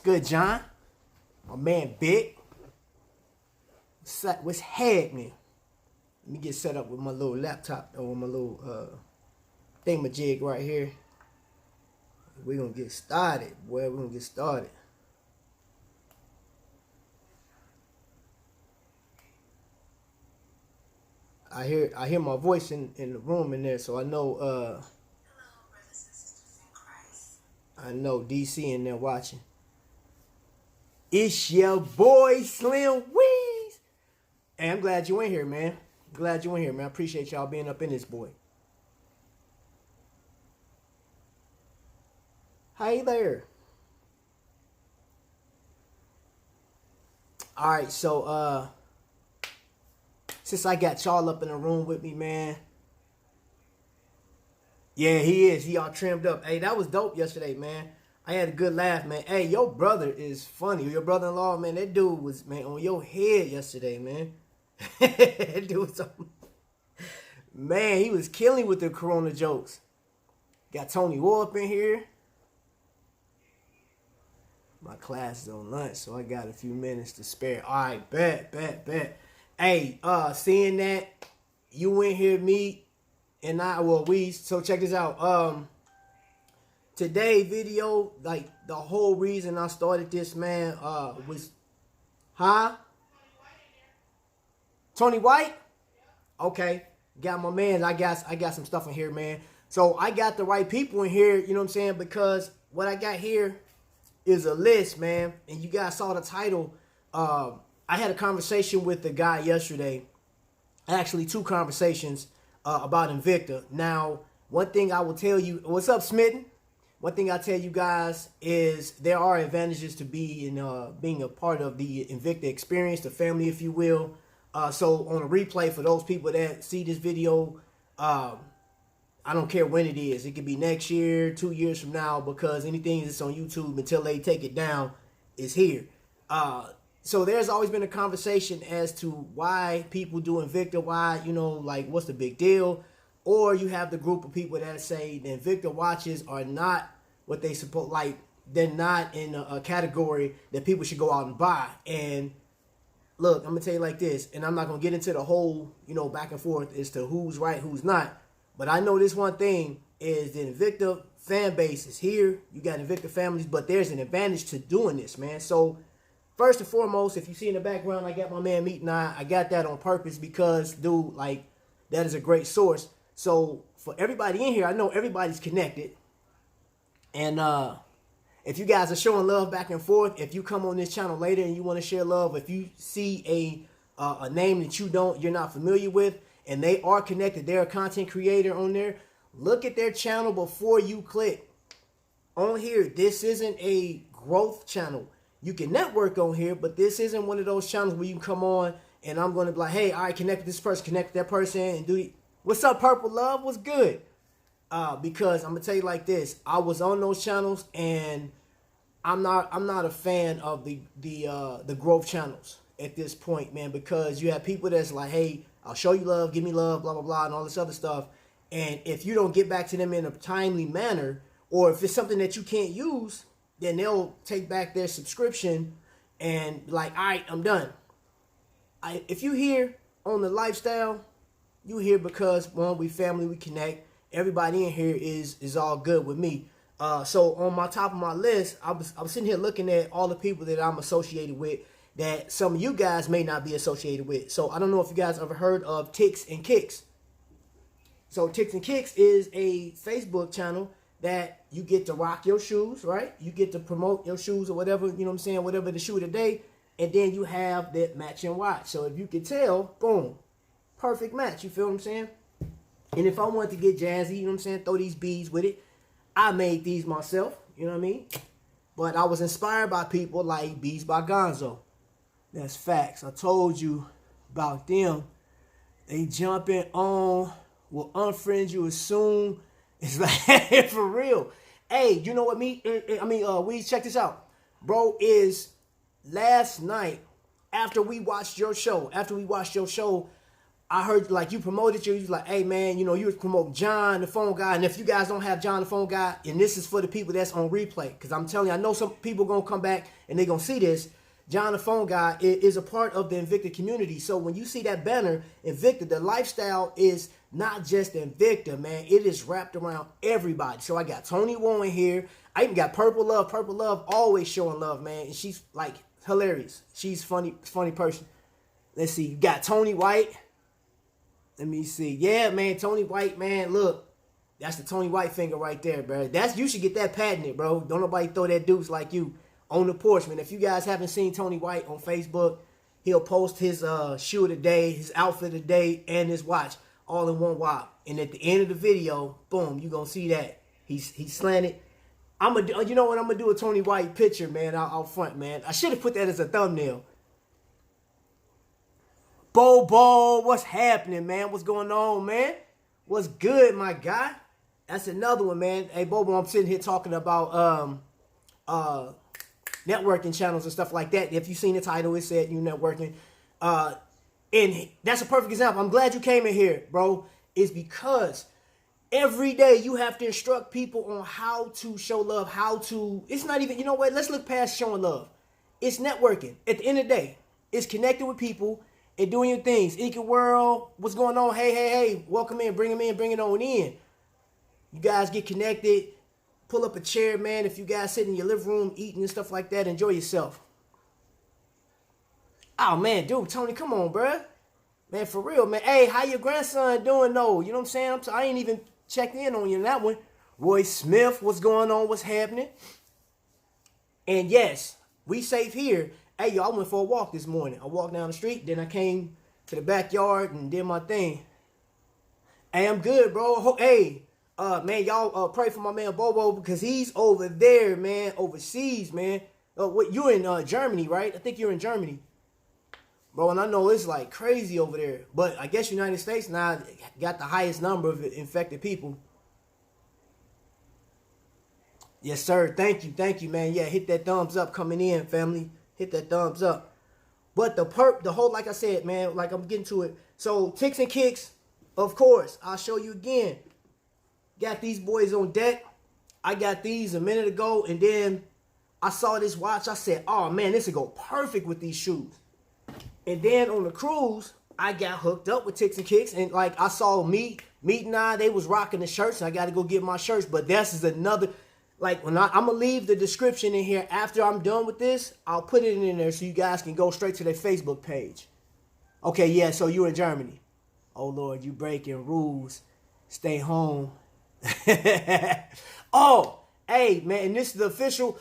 good, John? My man, Big. What's happening? Let me get set up with my little laptop or my little thingamajig right here. We're going to get started, boy. We're going to get started. I hear my voice in the room in there, so I know Hello, brothers and sisters in Christ. I know DC in there watching. It's your boy Slim Weeze. Hey, I'm glad you in here, man. Glad you in here, man. I appreciate y'all being up in this boy. Hey there. All right, so since I got y'all up in the room with me, man. Yeah, he is. He all trimmed up. Hey, that was dope yesterday, man. I had a good laugh, man. Hey, your brother is funny. Your brother-in-law, man, that dude was, man, on your head yesterday, man. That dude was on... Man, he was killing with the Corona jokes. Got Tonywhoa up in here. My class is on lunch, so I got a few minutes to spare. All right, bet. Hey, seeing that you in here, me and I, well, so check this out. Today video, like the whole reason I started this, man, was, Tony White? Okay, got my man. I got some stuff in here, man. So I got the right people in here, you know what I'm saying? Because what I got here is a list, man. And you guys saw the title. I had a conversation with the guy yesterday. Actually, two conversations about Invicta. Now, one thing I will tell you, what's up, Smitten? One thing I tell you guys is there are advantages to be in being a part of the Invicta experience, the family, if you will. So on a replay, for those people that see this video, I don't care when it is. It could be next year, 2 years from now, because anything that's on YouTube until they take it down is here. So there's always been a conversation as to why people do Invicta, why, you know, like, what's the big deal? Or you have the group of people that say the Invicta watches are not what they suppose, like, they're not in a category that people should go out and buy. And look, I'm going to tell you like this, and I'm not going to get into the whole, you know, back and forth as to who's right, who's not. But I know this one thing is the Invicta fan base is here. You got Invicta families, but there's an advantage to doing this, man. So first and foremost, if you see in the background, I got my man Mete and I got that on purpose because, dude, like, that is a great source. So for everybody in here, I know everybody's connected. And if you guys are showing love back and forth, if you come on this channel later and you want to share love, if you see a name that you're not familiar with, and they are connected, they're a content creator on there, look at their channel before you click. On here, this isn't a growth channel. You can network on here, but this isn't one of those channels where you can come on and I'm going to be like, hey, all right, connect with this person, connect with that person, and do what's up, Purple Love? What's good? Because I'm gonna tell you like this, I was on those channels and I'm not a fan of the growth channels at this point, man, because you have people that's like, hey, I'll show you love, give me love, blah, blah, blah, and all this other stuff. And if you don't get back to them in a timely manner, or if it's something that you can't use, then they'll take back their subscription and like, all right, I'm done. If you here on the lifestyle, you here because, one, we family, we connect. Everybody in here is all good with me. So on my top of my list, I was sitting here looking at all the people that I'm associated with that some of you guys may not be associated with. So I don't know if you guys ever heard of Ticks and Kicks. So Ticks and Kicks is a Facebook channel that you get to rock your shoes, right? You get to promote your shoes or whatever, you know what I'm saying, whatever the shoe of the day. And then you have that matching watch. So if you can tell, boom, perfect match. You feel what I'm saying? And if I wanted to get jazzy, you know what I'm saying, throw these beads with it, I made these myself, you know what I mean? But I was inspired by people like Beats by Gonzo. That's facts. I told you about them. They jumping on, will unfriend you as soon. It's like, for real. Hey, you know what, we check this out. Bro, is last night, after we watched your show, I heard like you promoted you was like, hey man, you know, you was promoting John the phone guy. And if you guys don't have John the phone guy, and this is for the people that's on replay, because I'm telling you, I know some people gonna come back and they're gonna see this. John the phone guy is a part of the Invicta community. So when you see that banner, Invicta, the lifestyle is not just Invicta, man. It is wrapped around everybody. So I got Tonywhoa in here. I even got Purple Love. Purple Love always showing love, man. And she's like hilarious. She's funny person. Let's see. You got Tony White. Let me see. Yeah, man. Tony White, man. Look. That's the Tony White finger right there, bro. You should get that patented, bro. Don't nobody throw that deuce like you on the porch, man. If you guys haven't seen Tony White on Facebook, he'll post his shoe of the day, his outfit of the day, and his watch all in one wop. And at the end of the video, boom, you're going to see that. He's slanted. You know what? I'm going to do a Tony White picture, man, out front, man. I should have put that as a thumbnail. Bobo, what's happening, man? What's going on, man? What's good, my guy? That's another one, man. Hey, Bobo, I'm sitting here talking about networking channels and stuff like that. If you've seen the title, it said you networking. And that's a perfect example. I'm glad you came in here, bro. It's because every day you have to instruct people on how to show love, it's not even, you know what? Let's look past showing love. It's networking. At the end of the day, it's connecting with people and doing your things. Ika World, what's going on? Hey, welcome in, bring them in, bring it on in. You guys get connected. Pull up a chair, man. If you guys sit in your living room eating and stuff like that, enjoy yourself. Oh, man, dude, Tony, come on, bruh. Man, for real, man. Hey, how your grandson doing, though? You know what I'm saying? I ain't even checked in on you in that one. Roy Smith, what's going on? What's happening? And yes, we safe here. Hey, y'all, I went for a walk this morning. I walked down the street, then I came to the backyard and did my thing. Hey, I'm good, bro. Hey. Man, y'all pray for my man Bobo because he's over there, man, overseas, man. You're in Germany, right? I think you're in Germany. Bro, and I know it's like crazy over there. But I guess United States now got the highest number of infected people. Yes, sir. Thank you, man. Yeah, hit that thumbs up coming in, family. Hit that thumbs up. But the whole, like I said, man, like I'm getting to it. So, ticks and kicks, of course. I'll show you again. Got these boys on deck. I got these a minute ago, and then I saw this watch. I said, oh, man, this would go perfect with these shoes. And then on the cruise, I got hooked up with Ticks and Kicks, and like I saw Mete and I, they was rocking the shirts, and I got to go get my shirts. But this is another, like when I'm going to leave the description in here after I'm done with this. I'll put it in there so you guys can go straight to their Facebook page. Okay, yeah, so you in Germany. Oh, Lord, you breaking rules. Stay home. Oh, hey, man, and this is the official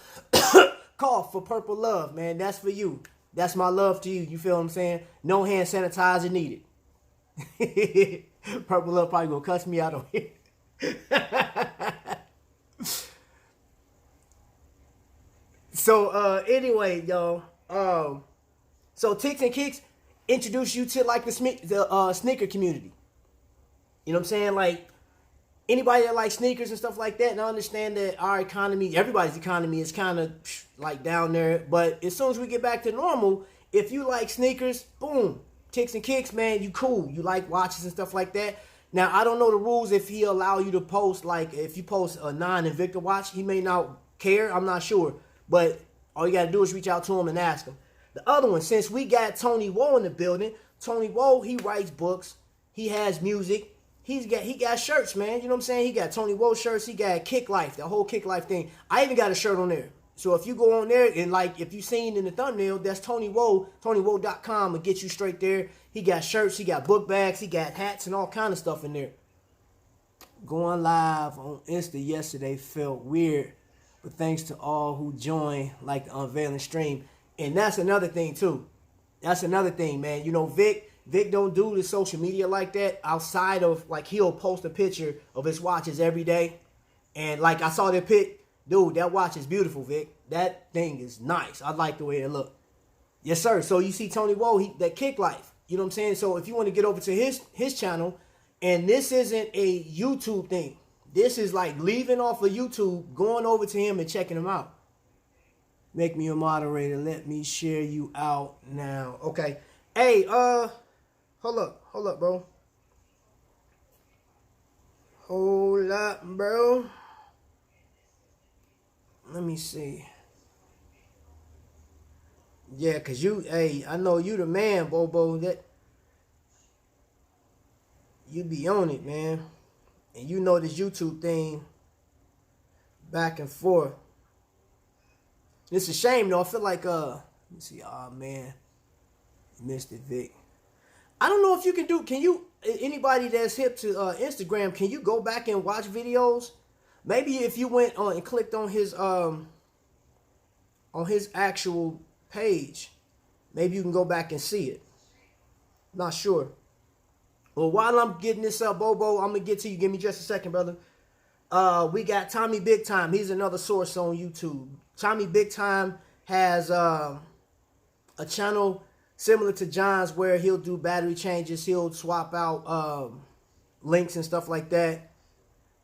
cough for Purple Love, man. That's for you. That's my love to you. You feel what I'm saying? No hand sanitizer needed. Purple Love probably gonna cuss me out on here. So, anyway, y'all. So Ticks and Kicks introduce you to like the sneaker community. You know what I'm saying? Like, anybody that likes sneakers and stuff like that, and I understand that our economy, everybody's economy is kind of like down there. But as soon as we get back to normal, if you like sneakers, boom, Ticks and Kicks, man, you cool. You like watches and stuff like that. Now, I don't know the rules if he allow you to post, like if you post a non-Invicta watch, he may not care. I'm not sure. But all you got to do is reach out to him and ask him. The other one, since we got Tonywhoa in the building, Tonywhoa, he writes books. He has music. He got shirts, man. You know what I'm saying? He got Tonywhoa shirts. He got Kick Life, the whole Kick Life thing. I even got a shirt on there. So if you go on there and like if you seen in the thumbnail, that's Tonywhoa, Tonywhoa.com will get you straight there. He got shirts, he got book bags, he got hats and all kind of stuff in there. Going live on Insta yesterday felt weird, but thanks to all who joined, like the unveiling stream. And that's another thing too. That's another thing, man. You know, Vic don't do the social media like that outside of, like, he'll post a picture of his watches every day. And, like, I saw that pic. Dude, that watch is beautiful, Vic. That thing is nice. I like the way it look. Yes, sir. So, you see Tonywhoa, that Kick Life. You know what I'm saying? So, if you want to get over to his channel, and this isn't a YouTube thing. This is, like, leaving off of YouTube, going over to him and checking him out. Make me a moderator. Let me share you out now. Okay. Hey, Hold Hold up, bro. Hold up, bro. Let me see. Yeah, cause you, hey, I know you the man, Bobo. That you be on it, man. And you know this YouTube thing back and forth. It's a shame though. I feel like let me see. Oh man, missed it, Vic. I don't know if you can do. Can you? Anybody that's hip to Instagram, can you go back and watch videos? Maybe if you went on and clicked on his actual page, maybe you can go back and see it. Not sure. Well, while I'm getting this up, Bobo, I'm gonna get to you. Give me just a second, brother. We got Tommy Big Time. He's another source on YouTube. Tommy Big Time has a channel similar to John's where he'll do battery changes. He'll swap out links and stuff like that.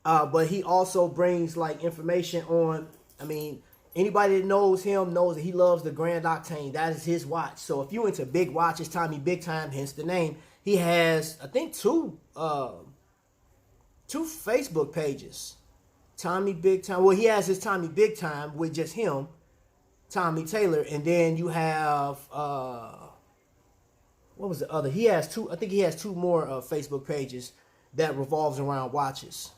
But he also brings like information on, I mean, anybody that knows him knows that he loves the Grand Octane. That is his watch. So if you into big watches, Tommy Big Time, hence the name. He has, I think, two Facebook pages. Tommy Big Time. Well, he has his Tommy Big Time with just him, Tommy Taylor, and then you have what was the other? He has two. I think he has two more Facebook pages that revolves around watches.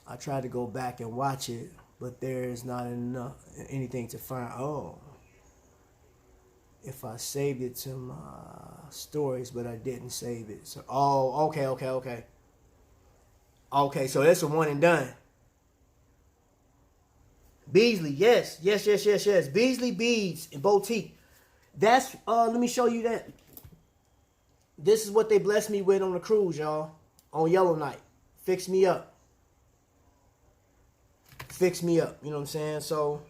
I tried to go back and watch it, but there's not enough anything to find. Oh, if I saved it to my stories, but I didn't save it. So, oh, okay. Okay, so that's a one and done. Beasley, yes. Beasley Beads and Boutique. That's let me show you that. This is what they blessed me with on the cruise, y'all. On Yellowknife. Fix me up. You know what I'm saying? So,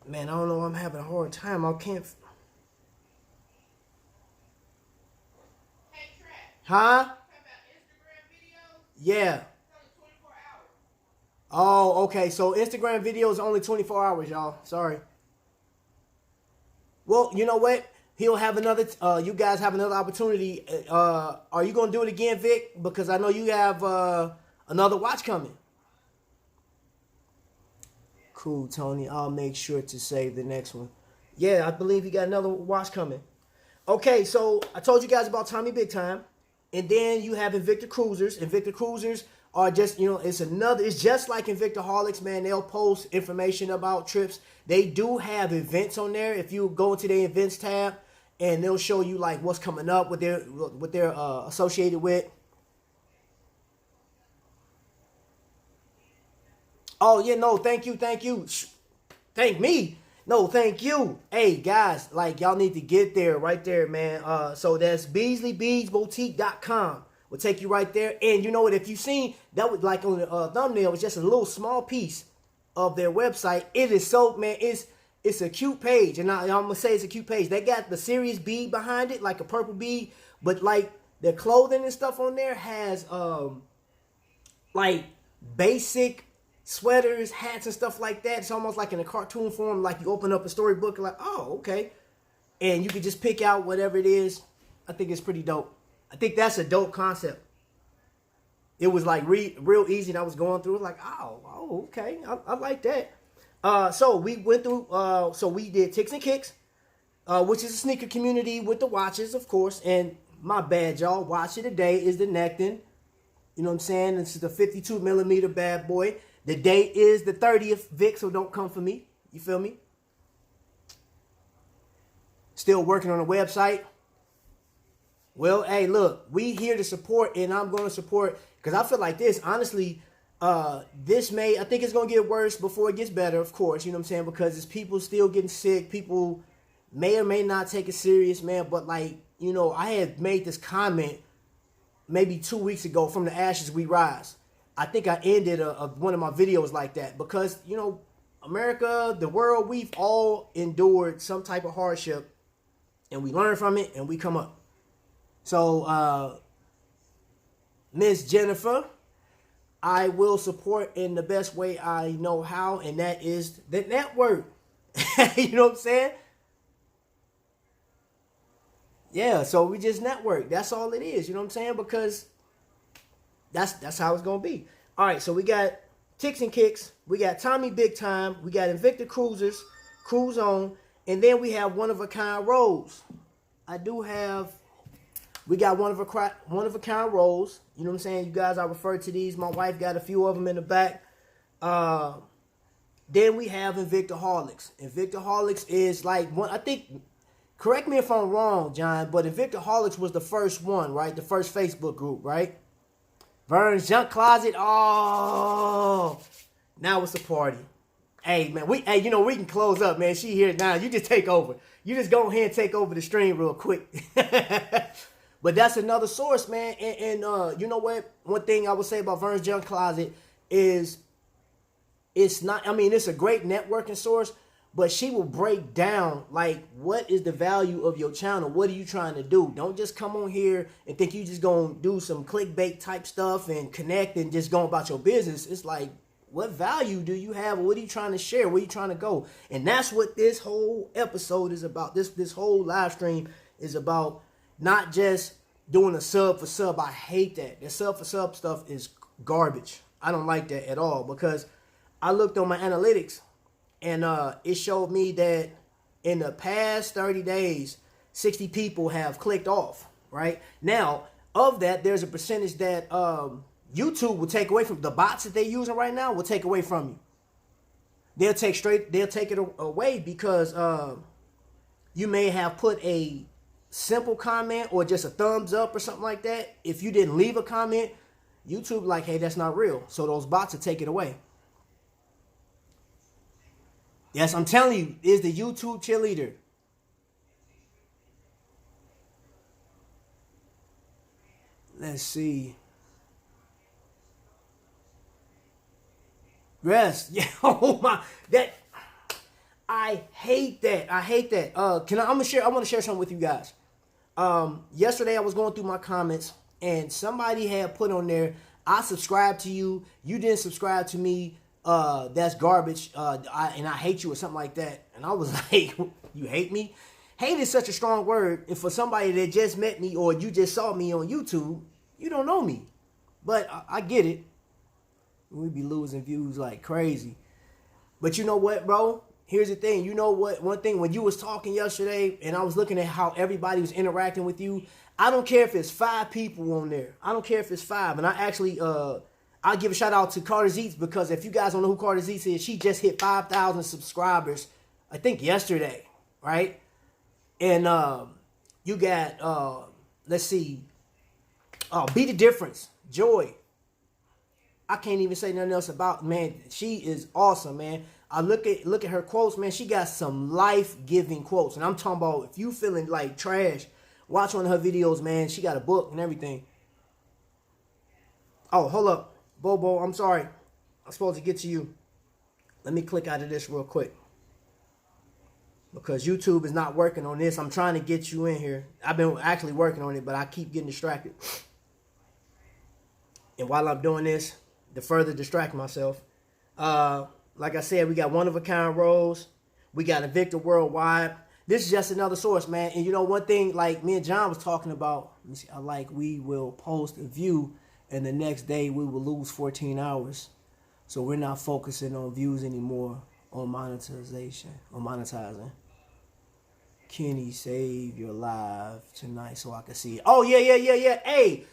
man, I don't know. I'm having a hard time. I can't. Hey, Trap. Huh? Instagram videos? Yeah. It's only 24 hours. Oh, okay. So Instagram videos only 24 hours, y'all. Sorry. Well, you know what? He'll have another. You guys have another opportunity. Are you gonna do it again, Vic? Because I know you have another watch coming. Cool, Tony. I'll make sure to save the next one. Yeah, I believe you got another watch coming. Okay, so I told you guys about Tommy Big Time, and then you have Invicta Cruisers. Invicta Cruisers are just, it's just like Invictaholics, man. They'll post information about trips. They do have events on there. If you go into the events tab, and they'll show you like what's coming up, what they're associated with. Oh yeah, no, thank you. Thank me. No, thank you. Hey guys, like y'all need to get there right there, man. So that's BeasleyBeadsBoutique.com. Will take you right there. And you know what? If you seen that, was like on the thumbnail, was just a little small piece of their website. It is so, man. It's a cute page, and I'm gonna say it's a cute page. They got the serious bead behind it, like a purple bead, but like their clothing and stuff on there has like basic sweaters, hats, and stuff like that. It's almost like in a cartoon form, like you open up a storybook, like, oh, okay, and you can just pick out whatever it is. I think it's pretty dope. I think that's a dope concept. It was like real easy, and I was going through it like, oh, okay, I like that. So we went through, so we did Ticks and Kicks, which is a sneaker community with the watches, of course. And my bad, y'all. Watch of the day is the Necton. You know what I'm saying? This is the 52 millimeter bad boy. The date is the 30th, Vic, so don't come for me. You feel me? Still working on the website. Well, hey, look, we here to support, and I'm going to support, because I feel like this, honestly, I think it's going to get worse before it gets better, of course, you know what I'm saying, because it's people still getting sick, people may or may not take it serious, man, but like, I had made this comment maybe 2 weeks ago, from the ashes we rise. I think I ended one of my videos like that, because, America, the world, we've all endured some type of hardship, and we learn from it, and we come up. So, Miss Jennifer, I will support in the best way I know how, and that is the network. You know what I'm saying? Yeah, so we just network. That's all it is. You know what I'm saying? Because that's how it's gonna be. All right, so we got Ticks and Kicks. We got Tommy Big Time. We got Invicta Cruisers, Cruise On, and then we have one of a kind rolls. I do have. We got one of a kind rolls. You know what I'm saying? You guys, I refer to these. My wife got a few of them in the back. Then we have Invictaholics. Invictaholics is like one. I think. Correct me if I'm wrong, John, but Invictaholics was the first one, right? The first Facebook group, right? Vern's Junk Closet. Oh, now it's a party. Hey, man, we can close up, man. She here now. You just take over. You just go ahead and take over the stream real quick. But that's another source, man. And you know what? One thing I would say about Vern's Junk Closet is it's not, I mean, it's a great networking source, but she will break down, like, what is the value of your channel? What are you trying to do? Don't just come on here and think you just going to do some clickbait type stuff and connect and just go about your business. It's like, what value do you have? What are you trying to share? Where are you trying to go? And that's what this whole episode is about. This whole live stream is about, not just doing a sub for sub. I hate that. The sub for sub stuff is garbage. I don't like that at all, because I looked on my analytics and it showed me that in the past 30 days, 60 people have clicked off, right? Now, of that, there's a percentage that YouTube will take away from. The bots that they're using right now will take away from you. They'll take it away because you may have put a simple comment or just a thumbs up or something like that. If you didn't leave a comment, YouTube like, hey, that's not real. So those bots will take it away. Yes, I'm telling you, is the YouTube cheerleader. Let's see. Yes. Yeah. Oh my. That. I hate that. I hate that. I want to share something with you guys. Yesterday I was going through my comments and somebody had put on there, I subscribed to you. You didn't subscribe to me. That's garbage. And I hate you or something like that. And I was like, you hate me? Hate is such a strong word. And for somebody that just met me or you just saw me on YouTube, you don't know me. But I get it. We be losing views like crazy. But you know what, bro? Here's the thing. You know what? One thing, when you was talking yesterday and I was looking at how everybody was interacting with you, I don't care if it's 5 people on there. I don't care if it's 5. And I actually, I'll give a shout out to Carter Zeets, because if you guys don't know who Carter Zeets is, she just hit 5,000 subscribers, I think yesterday, right? And you got, let's see, Be the Difference, Joy. I can't even say nothing else about, man, she is awesome, man. I look at her quotes, man. She got some life-giving quotes. And I'm talking about, if you feeling like trash, watch one of her videos, man. She got a book and everything. Oh, hold up. Bobo, I'm sorry. I'm supposed to get to you. Let me click out of this real quick, because YouTube is not working on this. I'm trying to get you in here. I've been actually working on it, but I keep getting distracted. And while I'm doing this, to further distract myself, like I said, we got one of a kind rolls. We got Invicta Worldwide. This is just another source, man. And you know, one thing, like me and John was talking about, let me see, we will post a view and the next day we will lose 14 hours. So we're not focusing on views anymore, on monetization, on monetizing. Kenny, save your live tonight so I can see it. Oh, yeah. Hey,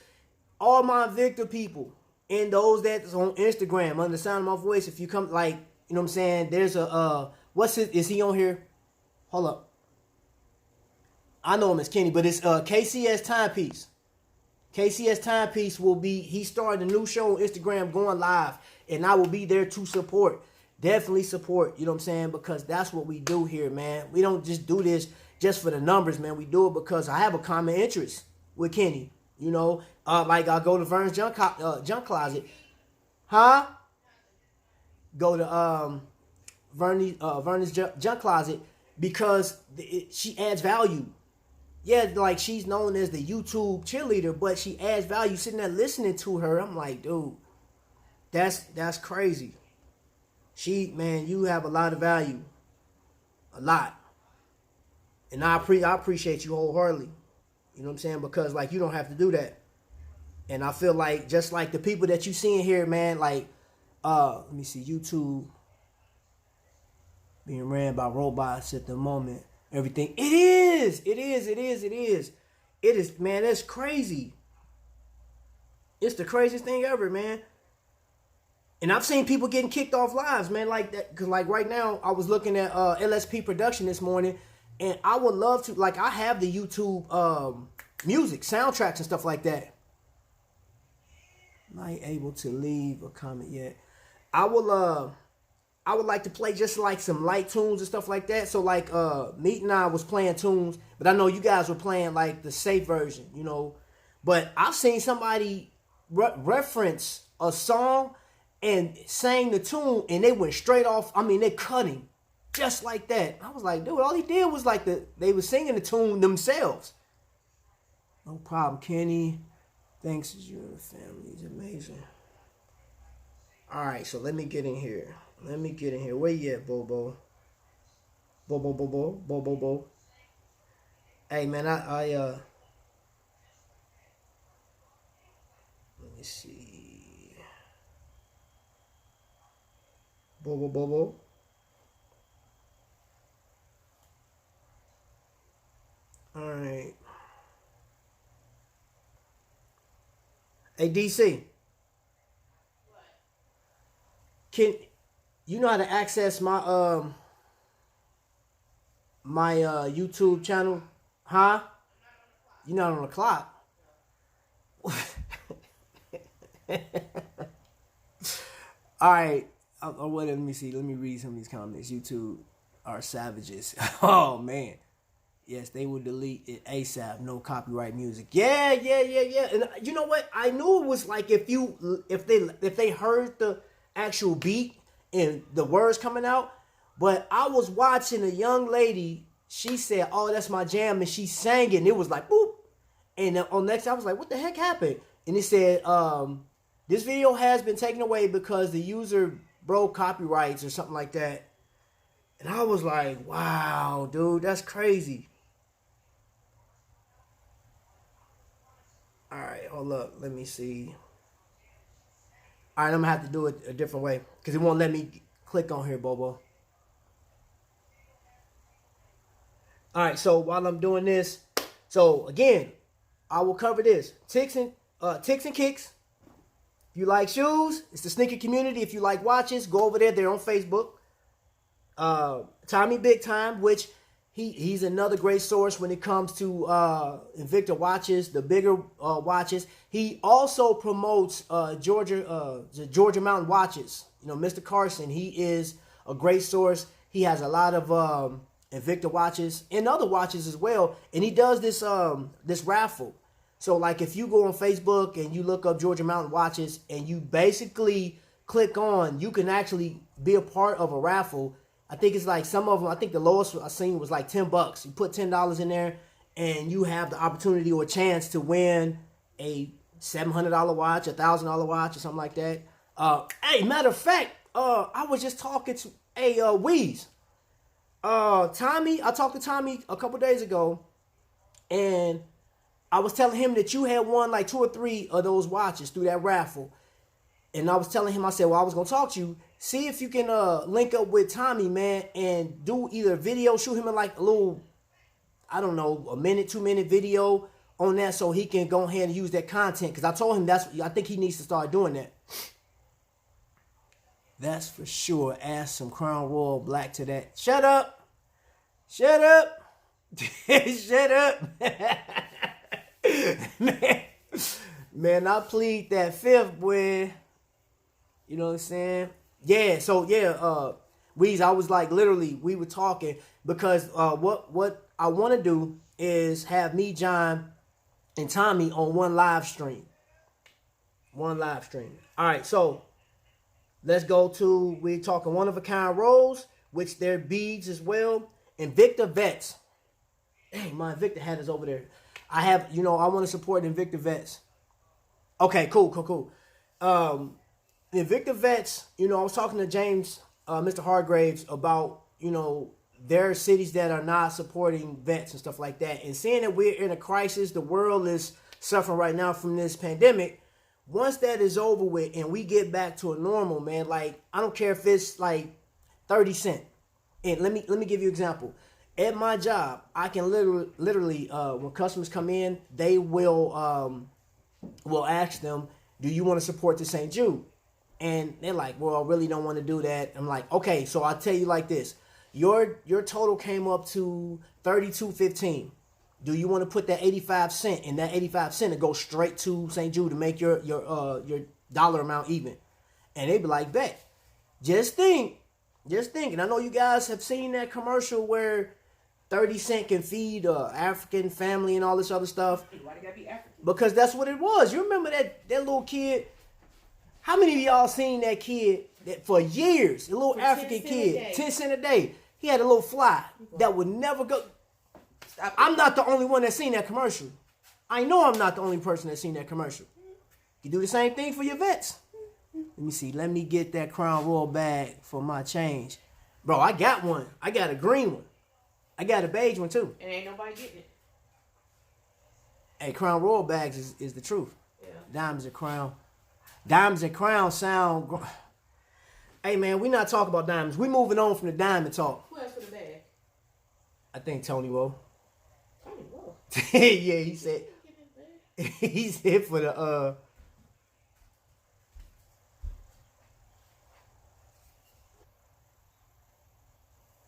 all my Invicta people and those that's on Instagram, under the sound of my voice, if you come, like, you know what I'm saying, there's a, is he on here? Hold up. I know him as Kenny, but it's KCS Timepiece. KCS Timepiece will be, he started a new show on Instagram going live, and I will be there to support. Definitely support, you know what I'm saying, because that's what we do here, man. We don't just do this just for the numbers, man. We do it because I have a common interest with Kenny, you know. Like I'll go to Vern's Junk Closet. Huh? Go to Vern's Junk Closet because she adds value. Yeah, like she's known as the YouTube cheerleader, but she adds value. Sitting there listening to her, I'm like, dude, that's crazy. Man, you have a lot of value. A lot. And I appreciate you wholeheartedly. You know what I'm saying? Because like you don't have to do that. And I feel like just like the people that you see in here, man, like let me see, YouTube being ran by robots at the moment. Everything. It is. It is. It is. It is. It is, man, that's crazy. It's the craziest thing ever, man. And I've seen people getting kicked off lives, man, like that. Cause like right now, I was looking at LSP production this morning, and I would love to, like, I have the YouTube music, soundtracks and stuff like that. Not able to leave a comment yet. I would like to play just like some light tunes and stuff like that. So like Mete and I was playing tunes, but I know you guys were playing like the safe version, you know. But I've seen somebody reference a song and sang the tune, and they went straight off. I mean, they cut him just like that. I was like, dude, all he did was like they were singing the tune themselves. No problem, Kenny. Thanks, your family is amazing. All right, so let me get in here. Where you at, Bobo? Bobo. Hey, man, I let me see. Bobo. All right. Hey, DC. Can you know how to access my YouTube channel? Huh? You're not on the clock. All right. Let me see. Let me read some of these comments. YouTube are savages. Oh man. Yes, they will delete it ASAP. No copyright music. Yeah. And you know what? I knew it was like if they heard the actual beat and the words coming out, but I was watching a young lady. She said, "Oh, that's my jam," and she sang it. And it was like boop. And on next, I was like, "What the heck happened?" And it said, "This video has been taken away because the user broke copyrights or something like that." And I was like, "Wow, dude, that's crazy." All right, hold up. Let me see. All right, I'm going to have to do it a different way because it won't let me click on here, Bobo. All right, so while I'm doing this, so again, I will cover this. Ticks and Kicks. If you like shoes, it's the sneaker community. If you like watches, go over there. They're on Facebook. Tommy Big Time, which he's another great source when it comes to Invicta watches, the bigger watches. He also promotes the Georgia Mountain watches. You know, Mr. Carson, he is a great source. He has a lot of Invicta watches and other watches as well. And he does this raffle. So like if you go on Facebook and you look up Georgia Mountain watches and you basically click on, you can actually be a part of a raffle. I think it's like some of them, I think the lowest I seen was like $10. You put $10 in there and you have the opportunity or a chance to win a $700 watch, a $1,000 watch or something like that. Hey, matter of fact, I was just talking to Weez. Tommy, I talked to Tommy a couple days ago and I was telling him that you had won like 2 or 3 of those watches through that raffle. And I was telling him, I said, well, I was going to talk to you. See if you can link up with Tommy, man, and do either video, shoot him in like a little, I don't know, a minute, 2-minute video on that so he can go ahead and use that content. Because I told him I think he needs to start doing that. That's for sure. Add some Crown Royal Black to that. Shut up. Shut up. Shut up. Man, I plead that fifth, boy. You know what I'm saying? Yeah, so yeah, Weez, I was like literally, we were talking because what I want to do is have me, John, and Tommy on one live stream. All right, so let's go to, we're talking one-of-a-kind rolls, which they're beads as well. Invicta Vets. Dang, my Invicta hat is over there. I have, I want to support Invicta Vets. Okay, cool. The Invicta Vets, I was talking to James, Mr. Hargraves, about, there are cities that are not supporting vets and stuff like that. And seeing that we're in a crisis, the world is suffering right now from this pandemic. Once that is over with and we get back to a normal, man, like I don't care if it's like 30 cents. And let me give you an example. At my job, I can literally when customers come in, they will ask them, do you want to support the St. Jude? And they're like, well, I really don't want to do that. I'm like, okay, so I'll tell you like this. Your total came up to $32.15. Do you want to put that 85 cents and that 85 cents to go straight to St. Jude to make your dollar amount even? And they be like, bet. Just think. And I know you guys have seen that commercial where 30 cents can feed a African family and all this other stuff. Why they gotta be African? Because that's what it was. You remember that little kid? How many of y'all seen that kid that for years? A little African kid, 10 cents a day. He had a little fly that would never go. I'm not the only one that's seen that commercial. I know I'm not the only person that's seen that commercial. You do the same thing for your vets. Let me see. Let me get that Crown Royal bag for my change. Bro, I got one. I got a green one. I got a beige one too. And ain't nobody getting it. Hey, Crown Royal bags is the truth. Yeah. Diamonds and Crown. Diamonds and Crown sound... Hey, man, we not talking about diamonds. We moving on from the diamond talk. Who else for the bag? I think Tonywhoa. Tonywhoa. Yeah, he said... He said for the...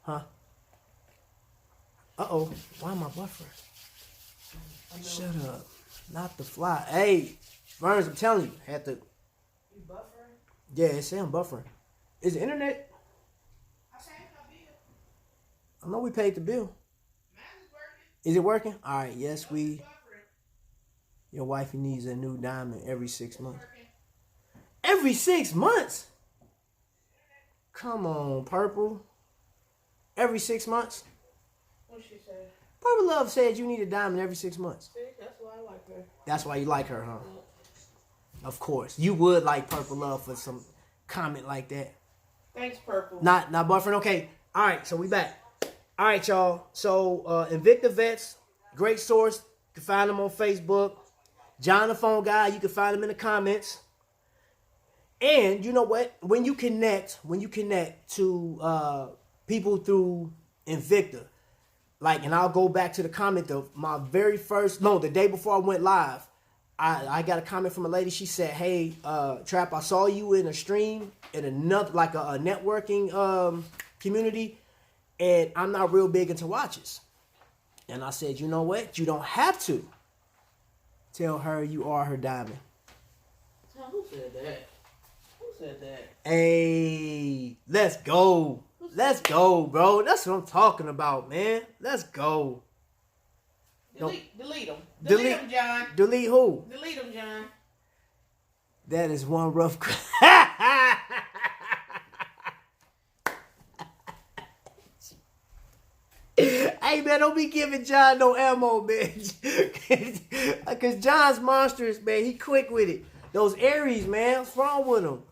Huh? Uh-oh. Why am I buffering? Shut up. Not the fly. Hey, Burns, I'm telling you. Had to... You buffering? Yeah, it said I'm buffering. Is the internet? I changed my bill. I know we paid the bill. Mine is working. Is it working? All right, yes, we... Buffering. Your wifey needs a new diamond every 6 months. Working. Every 6 months? Come on, Purple. Every 6 months? What she say? Purple Love said you need a diamond every 6 months. See, that's why I like her. That's why you like her, huh? Of course. You would like Purple Love for some comment like that. Thanks, Purple. Not buffering. Okay. All right, so we back. All right, y'all. So Invicta Vets, great source. You can find them on Facebook. John the Phone Guy, you can find them in the comments. And you know what? When you connect to people through Invicta, like, and I'll go back to the comment of my very first, the day before I went live, I got a comment from a lady. She said, hey, Trap, I saw you in a stream in another, like a networking community, and I'm not real big into watches. And I said, you know what? You don't have to. Tell her you are her diamond. Who said that? Who said that? Hey, let's go. Let's go, bro. That's what I'm talking about, man. Let's go. Delete them. Delete- Delete them, John. Delete who? Delete them, John. That is one rough... Hey, man, don't be giving John no ammo, man. Because John's monstrous, man. He quick with it. Those Aries, man. What's wrong with him?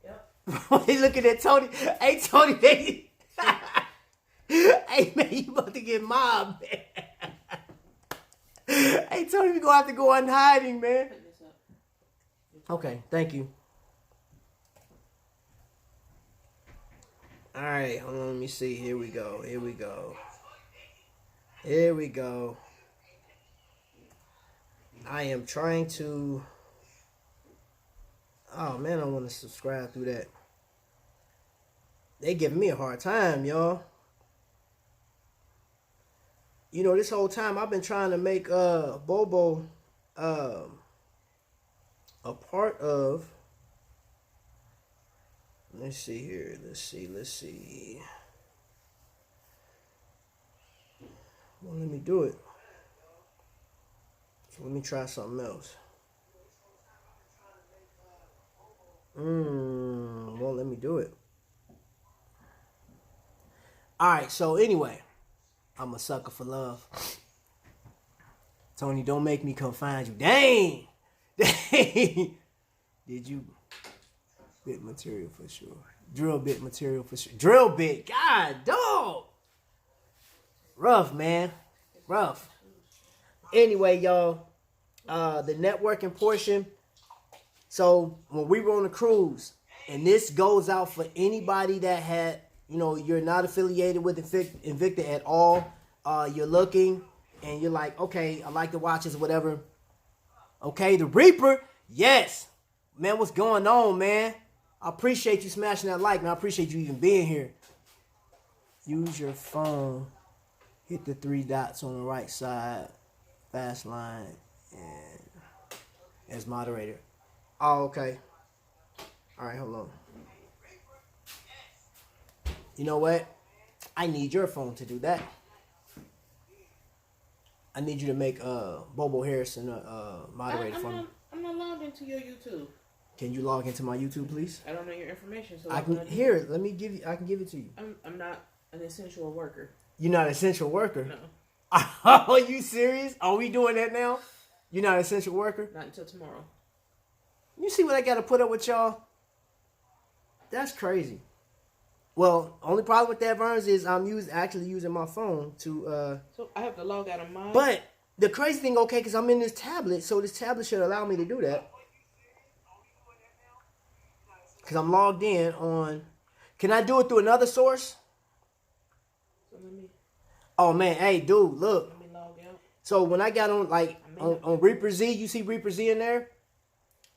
Yep. He looking at Tony. Hey, Tony. Hey, man, you about to get mobbed, man. Hey, Tony, we gonna have to go in hiding, man. Pick this up. Okay, thank you. All right, hold on, let me see. Here we go. Here we go. Here we go. I am trying to... Oh, man, I want to subscribe through that. They giving me a hard time, y'all. You know, this whole time I've been trying to make Bobo a part of... Let's see here. Let's see. Well, let me do it. So let me try something else. Well, let me do it. Alright, so anyway. I'm a sucker for love. Tony, don't make me come find you. Dang! Dang! Did you... Bit material for sure. Drill bit material for sure. Drill bit. God, dog. Rough, man. Rough. Anyway, y'all, the networking portion. So when we were on the cruise, and this goes out for anybody that had, you know, you're not affiliated with Invicta at all. You're looking and you're like, okay, I like the watches or whatever. Okay, the Reaper, yes. Man, what's going on, man? I appreciate you smashing that like, man. I appreciate you even being here. Use your phone. Hit the 3 dots on the right side. Fast line. And as moderator. Oh, okay. All right, hold on. You know what? I need your phone to do that. I need you to make Bobo Harrison a moderator for me. I'm not logged into your YouTube. Can you log into my YouTube, please? I don't know your information, so I can here. Let me give you. I can give it to you. I'm not an essential worker. You're not an essential worker. No. Are you serious? Are we doing that now? You're not an essential worker? Not until tomorrow. You see what I got to put up with y'all? That's crazy. Well, only problem with that, Burns, is I'm actually using my phone to. So I have to log out of mine. But the crazy thing, okay, because I'm in this tablet, so this tablet should allow me to do that. Because I'm logged in on. Can I do it through another source? So let me. Oh man, hey, dude, look. Let me log out. So when I got on, like, on Reaper Z, you see Reaper Z in there?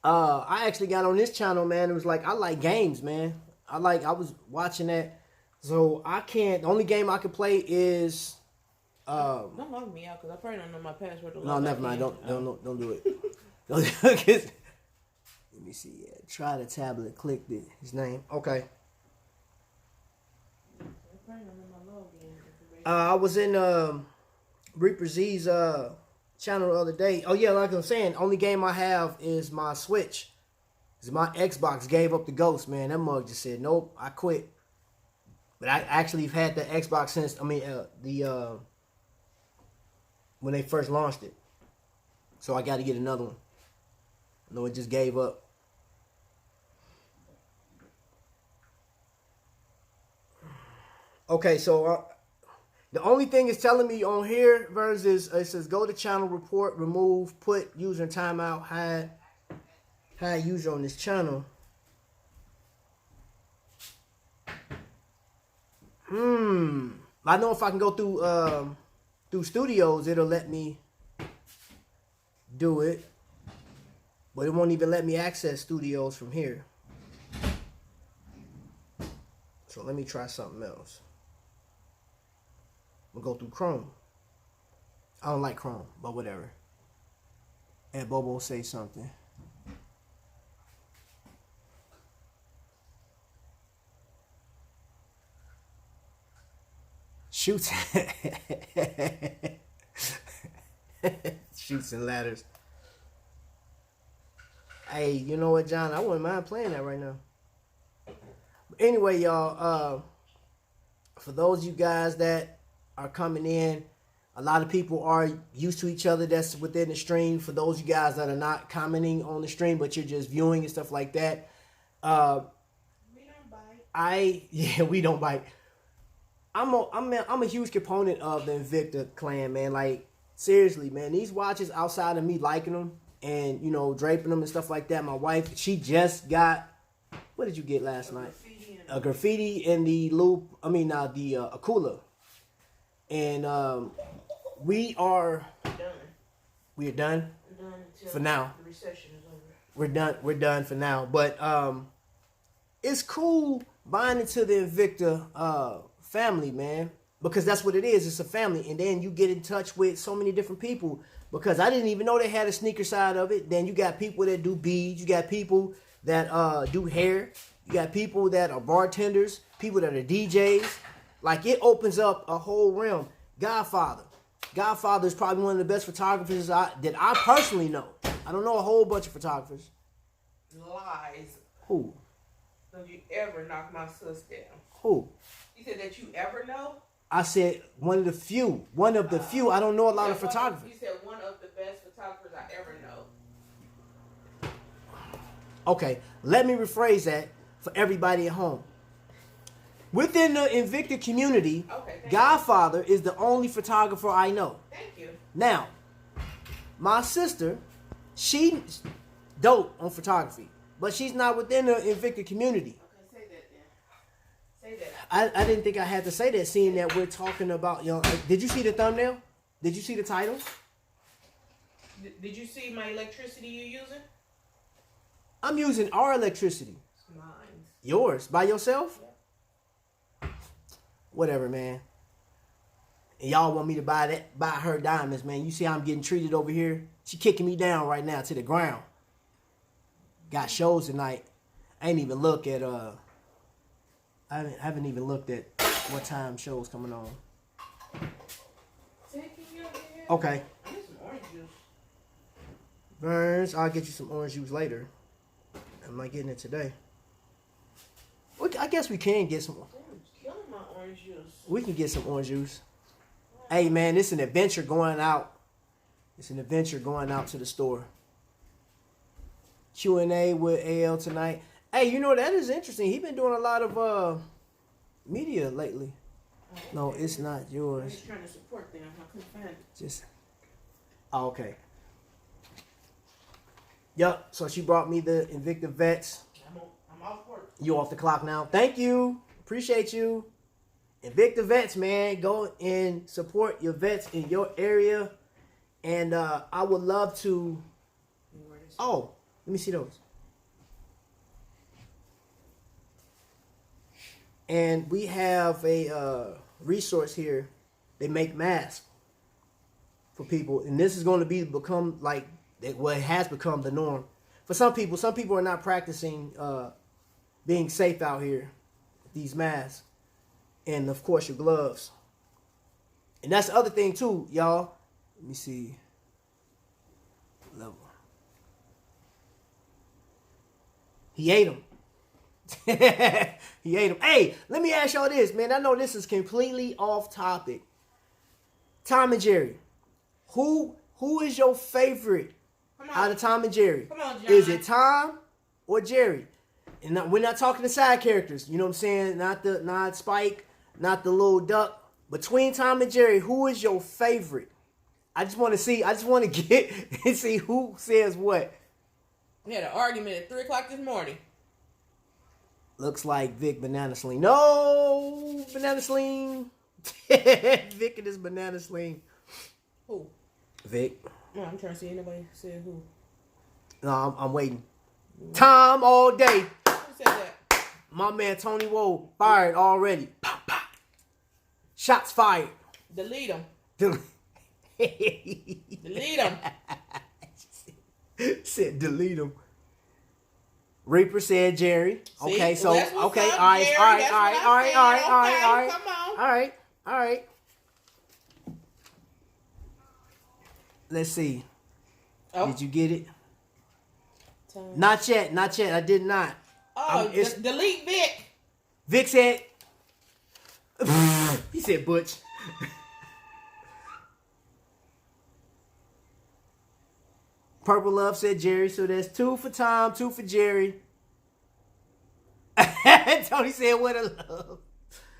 I actually got on this channel, man. It was like, I like games, man. I was watching that. So I can't, the only game I can play is, Don't log me out, because I probably don't know my password to log no, never out mind. in. Don't do it. Don't do it. Let me see. Yeah, try the tablet. Click his name. Okay. I probably don't know my login information. I was in Reaper Z's channel the other day. Oh yeah, like I'm saying, only game I have is my Switch. Cause my Xbox gave up the ghost, man. That mug just said, nope, I quit. But I actually have had the Xbox since when they first launched it. So I got to get another one. No, it just gave up. Okay, so the only thing it's telling me on here, Verse, is it says go to channel report, remove, put user in timeout, hide user on this channel. I know if I can go through Studios, it'll let me do it, but it won't even let me access Studios from here. So let me try something else. We'll go through Chrome. I don't like Chrome, but whatever. And Bobo will say something. Shoots. Shoots and ladders. Hey, you know what, John? I wouldn't mind playing that right now. But anyway, y'all, for those of you guys that are coming in, a lot of people are used to each other that's within the stream. For those of you guys that are not commenting on the stream, but you're just viewing and stuff like that. We don't bite. We don't bite. I'm a huge component of the Invicta clan, man. Like, seriously, man. These watches, outside of me liking them and, you know, draping them and stuff like that, my wife, she just got, what did you get last night? A graffiti in the loop, the Akula. And we are Done. We are done Done until for now. the recession is over. We're done for now. But it's cool buying into the Invicta family, man, because that's what it is. It's a family, and then you get in touch with so many different people. Because I didn't even know they had a sneaker side of it. Then you got people that do beads. You got people that do hair. You got people that are bartenders. People that are DJs. Like, it opens up a whole realm. Godfather is probably one of the best photographers that I personally know. I don't know a whole bunch of photographers. Lies. Who? Don't you ever knock my sis down. Who? You said that you ever know? I said one of the few. One of the few. I don't know a lot of photographers. You said one of the best photographers I ever know. Okay, let me rephrase that for everybody at home. Within the Invicta community, Okay, Godfather is the only photographer I know. Thank you. Now, my sister, she's dope on photography, but she's not within the Invicta community. Okay, say that then. Say that. I didn't think I had to say that, seeing that we're talking about, did you see the thumbnail? Did you see the title? Did you see my electricity you using? I'm using our electricity. Mine. Yours? By yourself? Yeah. Whatever, man. And y'all want me to buy her diamonds, man. You see how I'm getting treated over here? She kicking me down right now to the ground. Got shows tonight. I ain't even look at I haven't even looked at what time shows coming on. Okay. I need some orange juice. Burns, I'll get you some orange juice later. I'm not getting it today. I guess we can get some. Damn, it's killing my orange juice. We can get some orange juice. Hey man, it's an adventure going out. It's an adventure going out to the store. Q&A with AL tonight. Hey, you know, that is interesting. He been doing a lot of media lately. No, it's not I'm yours. just trying to support them. I couldn't find it. Just okay. Yup. So she brought me the Invicta vets. I'm off work. You off the clock now. Thank you. Appreciate you. Invicta vets, man. Go and support your vets in your area. And I would love to. Oh, let me see those. And we have a resource here. They make masks for people, and this is going to become like what has become the norm for some people. Some people are not practicing being safe out here. These masks, and of course your gloves. And that's the other thing too, y'all. Let me see. Level. He ate him. He ate him. Hey, let me ask y'all this, man. I know this is completely off topic. Tom and Jerry. Who is your favorite out of Tom and Jerry? Come on, John. Is it Tom or Jerry? And we're not talking the side characters. You know what I'm saying? Not Spike, not the little duck. Between Tom and Jerry, who is your favorite? I just want to get and see who says what. We had an argument at 3 o'clock this morning. Looks like Vic Banana Sling. No, Banana Sling. Vic and his Banana Sling. Who? Vic. No, I'm trying to see anybody said who. No, I'm waiting. Tom all day. Who said that? My man Tonywhoa fired already. Pop, pop. Shots fired. Delete them. Delete Delete them. Said delete him. Reaper said Jerry. See? Okay, so Well, that's what's okay, up, all right, Jerry. all right, That's all right, what all I right, said. all right, all right, Okay, all right, come on. all right, all right. Let's see. Oh. Did you get it? Time. Not yet, not yet. I did not. Oh, it's- delete Vic. Vic said. He said Butch. Purple Love said Jerry, so that's 2 for Tom, 2 for Jerry. Tony said what a love.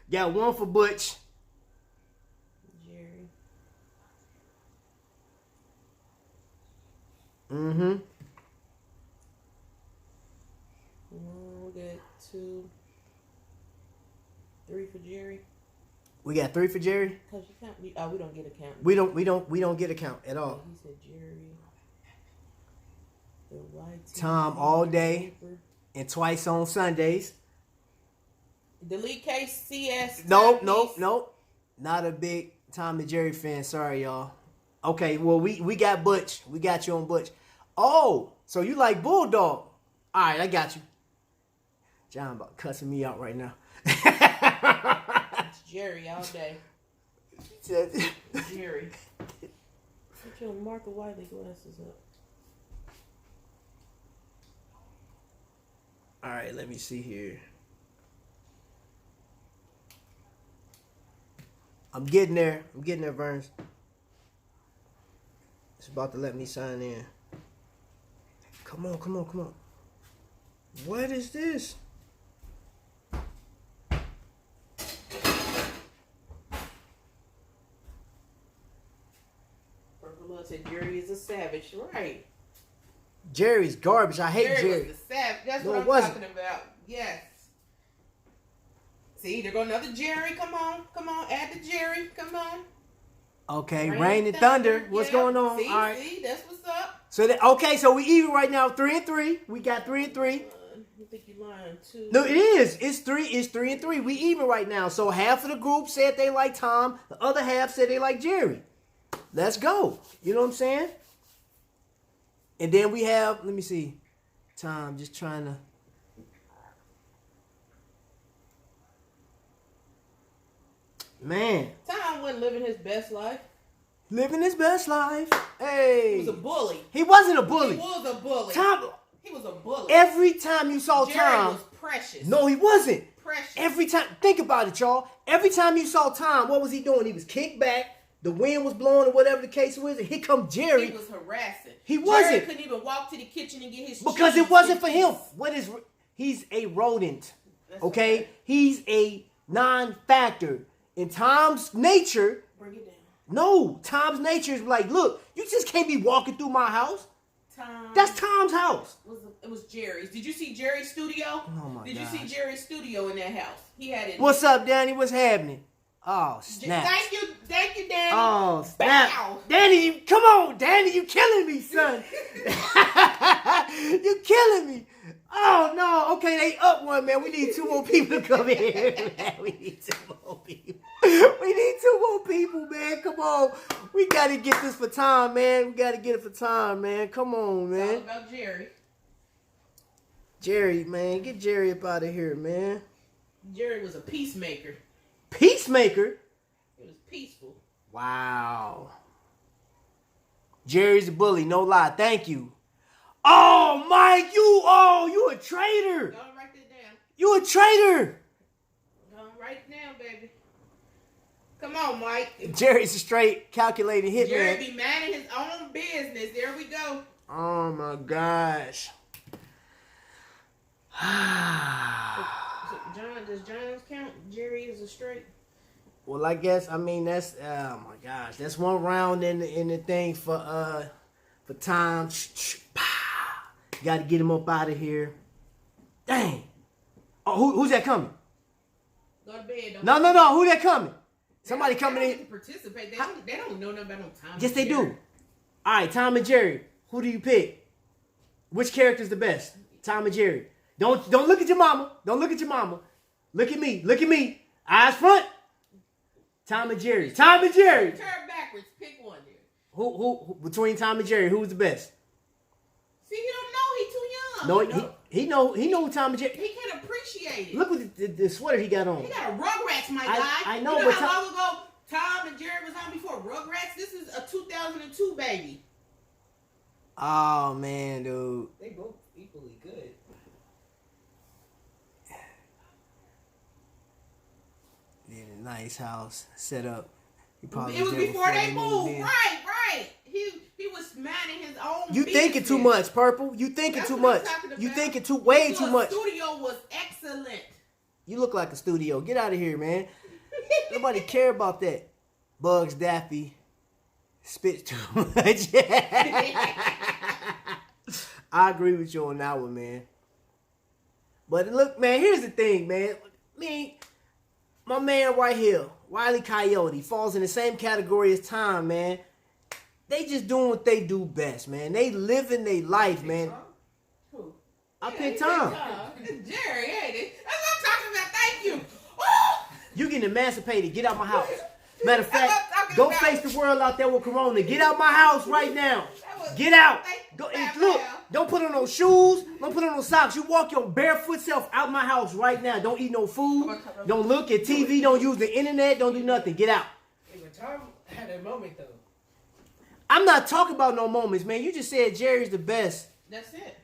Got 1 for Butch. Jerry. Mm-hmm. We got 2, 3 for Jerry. We got 3 for Jerry. Cause you count. Oh, we don't get a count. We don't get a count at all. He said Jerry. The white Tom all day and twice on Sundays. Delete KCS. Nope. Not a big Tom and Jerry fan. Sorry, y'all. Okay, well, we got Butch. We got you on Butch. Oh, so you like Bulldog. All right, I got you. John about cussing me out right now. It's Jerry all day. Jerry. Put your Martha Wiley glasses up. All right, let me see here. I'm getting there, Verns. It's about to let me sign in. Come on. What is said Jerry is a savage. Right. Jerry's garbage. I hate Jerry. Was the savage. That's No, what it I'm wasn't. talking about. Yes. See, there go another Jerry. Come on. Add the Jerry. Come on. Okay, Rain and Thunder. What's going on? See, All right. see, that's what's up. So so we even right now, 3-3. We got 3-3. You think you lying too? No, it is. It's 3-3. We even right now. So half of the group said they like Tom. The other half said they like Jerry. Let's go. You know what I'm saying? And then we have, let me see. Tom just trying to. Man. Tom wasn't living his best life. Living his best life. Hey. He was a bully. He wasn't a bully. He was a bully. Tom. He was a bully. Every time you saw Jerry Tom. was precious. No, he wasn't. Precious. Every time. Think about it, y'all. Every time you saw Tom, what was he doing? He was kicked back. The wind was blowing or whatever the case was. And here come Jerry. He was harassing. He wasn't. Jerry couldn't even walk to the kitchen and get his Because cheese it wasn't for and him. cheese. He's a rodent. That's Okay? He's a non-factor. In Tom's nature, Bring it down. no. Tom's nature is like, look, you just can't be walking through my house. Tom. That's Tom's house. It was Jerry's. Did you see Jerry's studio? Oh my Did gosh. you see Jerry's studio in that house? He had it. What's up, Danny? What's happening? Oh, snap. Thank you, Danny. Oh, snap. Bow. Danny, come on, Danny. You killing me, son. You killing me. Oh, no. Okay, they up one, man. We need 2 more people to come in here, man. We need 2 more people. We need 2 more people, man. Come on. We got to get this for time, man. We got to get it for time, man. Come on, It's all man. about Jerry. Jerry, man. Get Jerry up out of here, man. Jerry was a peacemaker. Peacemaker. It was peaceful. Wow. Jerry's a bully, no lie. Thank you. Oh, Mike, you a traitor. Go and write that down. You a traitor. Go and write it down, baby. Come on, Mike. Jerry's a straight calculating hitman. Jerry be minding his own business. There we go. Oh my gosh. Does John's count? Jerry is a straight. Well, I guess that's oh my gosh. That's one round in the thing for Tom. Got to get him up out of here. Dang. Oh, who's that coming? Go to bed. No. Who that coming? Somebody coming they in. don't participate. They don't know nothing about no Tom. Yes, and they Jerry. do. All right, Tom and Jerry. Who do you pick? Which character's the best? Tom and Jerry. Don't look at your mama. Don't look at your mama. Look at me. Look at me. Eyes front. Tom and Jerry. Tom and Jerry. Turn backwards. Pick one there. Who between Tom and Jerry? Who's the best? See, he don't know. He too young. No, he know who Tom and Jerry. He can't appreciate it. Look what the sweater he got on. He got a Rugrats, my I- guy. I know, You but how long ago Tom and Jerry was on before Rugrats? This is a 2002 baby. Oh man, dude. They both equally good. In a nice house set up. He It was there before they moved. in. Right. He was minding his own You business. thinking too much, Purple. You thinking That's too what I'm much. talking You about. thinking way His too much. studio was excellent. You look like a studio. Get out of here, man. Nobody care about that. Bugs Daffy spits too much. I agree with you on that one, man. But look, man, here's the thing, man. My man right here, Wile E. Coyote, falls in the same category as Tom, man. They just doing what they do best, man. They living their life, man. Who? I picked Tom. It's Jerry, ain't it? That's what I'm talking about. Thank you. Oh! You getting emancipated. Get out my house. Matter of fact, That's what I'm talking go about. face the world out there with Corona. Get out my house right now. Get out. Go, and look, don't put on no shoes. Don't put on no socks. You walk your barefoot self out my house right now. Don't eat no food. Don't look at TV. Don't use the internet. Don't do nothing. Get out. Hey, but Tom had a moment though. I'm not talking about no moments, man. You just said Jerry's the best. That's it.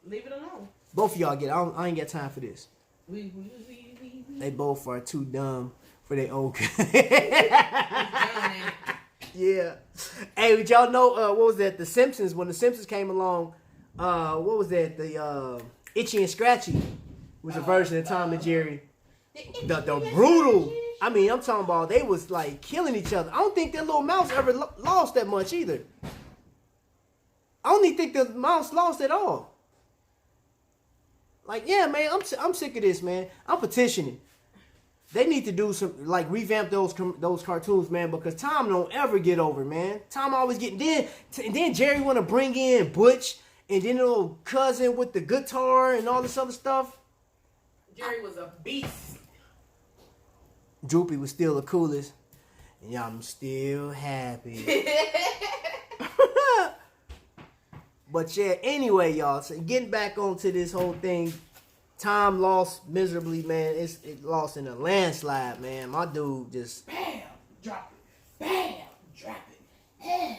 Leave it alone. Both of y'all get it. I ain't got time for this. We. They both are too dumb for their own. Done, ain't it? Yeah. Hey, did y'all know, what was that? The Simpsons, when the Simpsons came along, what was that? The Itchy and Scratchy was a version of Tom and Jerry. The brutal. I mean, I'm talking about they was like killing each other. I don't think that little mouse ever lost that much either. I don't even think the mouse lost at all. Like, yeah, man, I'm sick of this, man. I'm petitioning. They need to do some, like, revamp those cartoons, man, because Tom don't ever get over, man. Tom always get, then Jerry want to bring in Butch, and then the little cousin with the guitar and all this other stuff. Jerry was a beast. Droopy was still the coolest. And I'm still happy. But yeah, anyway, y'all. So getting back onto this whole thing, Tom lost miserably, man. It lost in a landslide, man. My dude just bam, drop it. Bam, drop it.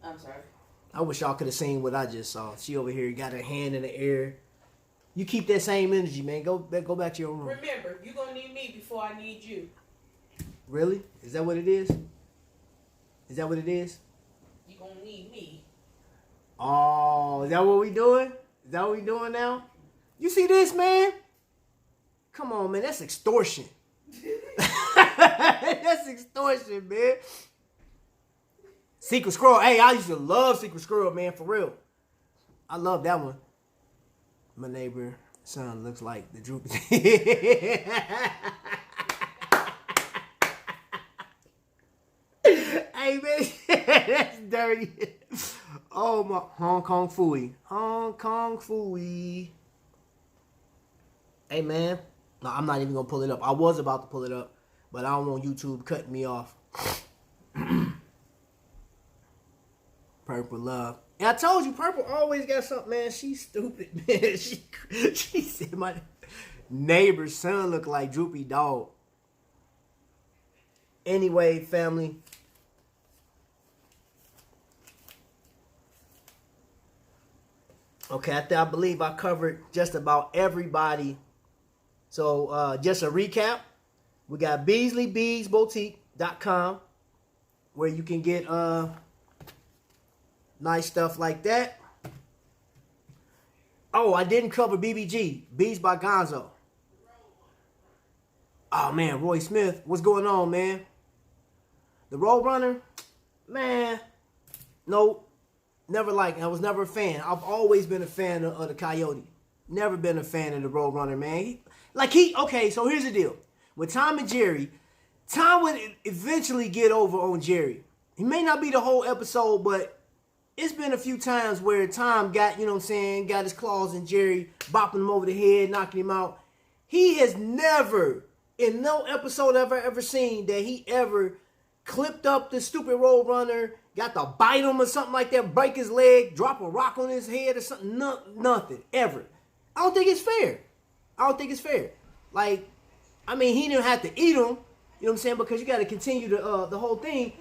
I'm sorry. I wish y'all could have seen what I just saw. She over here got her hand in the air. You keep that same energy, man. Go back to your room. Remember, you're gonna need me before I need you. Really? Is that what it is? Is that what it is? You're gonna need me. Oh, is that what we doing? Is that what we doing now? You see this, man? Come on, man. That's extortion. That's extortion, man. Secret Squirrel. Hey, I used to love Secret Squirrel, man, for real. I love that one. My neighbor son looks like the Droopy. Hey, man, that's dirty. Oh, my. Hong Kong Phooey. Hong Kong Phooey. Hey, man. No, I'm not even going to pull it up. I was about to pull it up, but I don't want YouTube cutting me off. Purple love. And I told you, Purple always got something, man. She's stupid, man. She said my neighbor's son looked like Droopy Dog. Anyway, family. Okay, I believe I covered just about everybody. So, just a recap. We got BeasleyBeadsBoutique.com, where you can get nice stuff like that. Oh, I didn't cover BBG, Bees by Gonzo. Oh, man, Roy Smith. What's going on, man? The Roadrunner? Man, no. Never liked it. I was never a fan. I've always been a fan of the Coyote. Never been a fan of the Roadrunner, man. Okay, so here's the deal. With Tom and Jerry, Tom would eventually get over on Jerry. He may not be the whole episode, but it's been a few times where Tom got, you know what I'm saying, got his claws in Jerry, bopping him over the head, knocking him out. He has never, in no episode I've ever seen, that he ever clipped up the stupid Roadrunner, got to bite him or something like that, break his leg, drop a rock on his head or something. Nothing, ever. I don't think it's fair. Like, I mean, he didn't have to eat him, you know what I'm saying, because you got to continue the whole thing.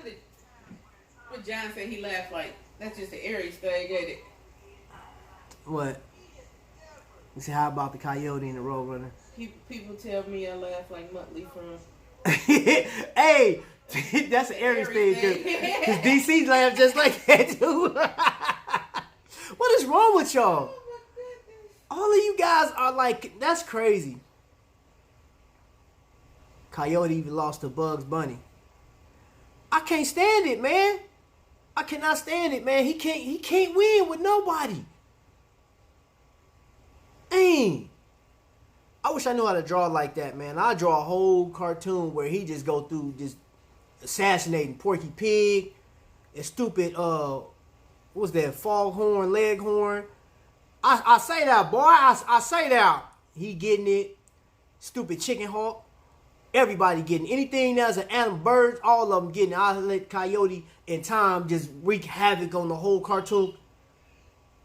What John said, he laughed like, that's just the Aries thing, ain't it? What? You see, how about the Coyote and the Roadrunner? People tell me I laugh like Muttley from... Hey, that's an Aries thing, because DC laugh just like that, too. What is wrong with y'all? All of you guys are like, that's crazy. Coyote even lost to Bugs Bunny. I can't stand it, man. I cannot stand it, man. He can't win with nobody. Dang. I wish I knew how to draw like that, man. I draw a whole cartoon where he just go through just assassinating Porky Pig, and stupid what was that, Foghorn Leghorn. I say that, boy. I say that. He getting it. Stupid Chicken Hawk. Everybody getting it. Anything that's an animal, birds, all of them getting it. I let Coyote and Tom just wreak havoc on the whole cartoon.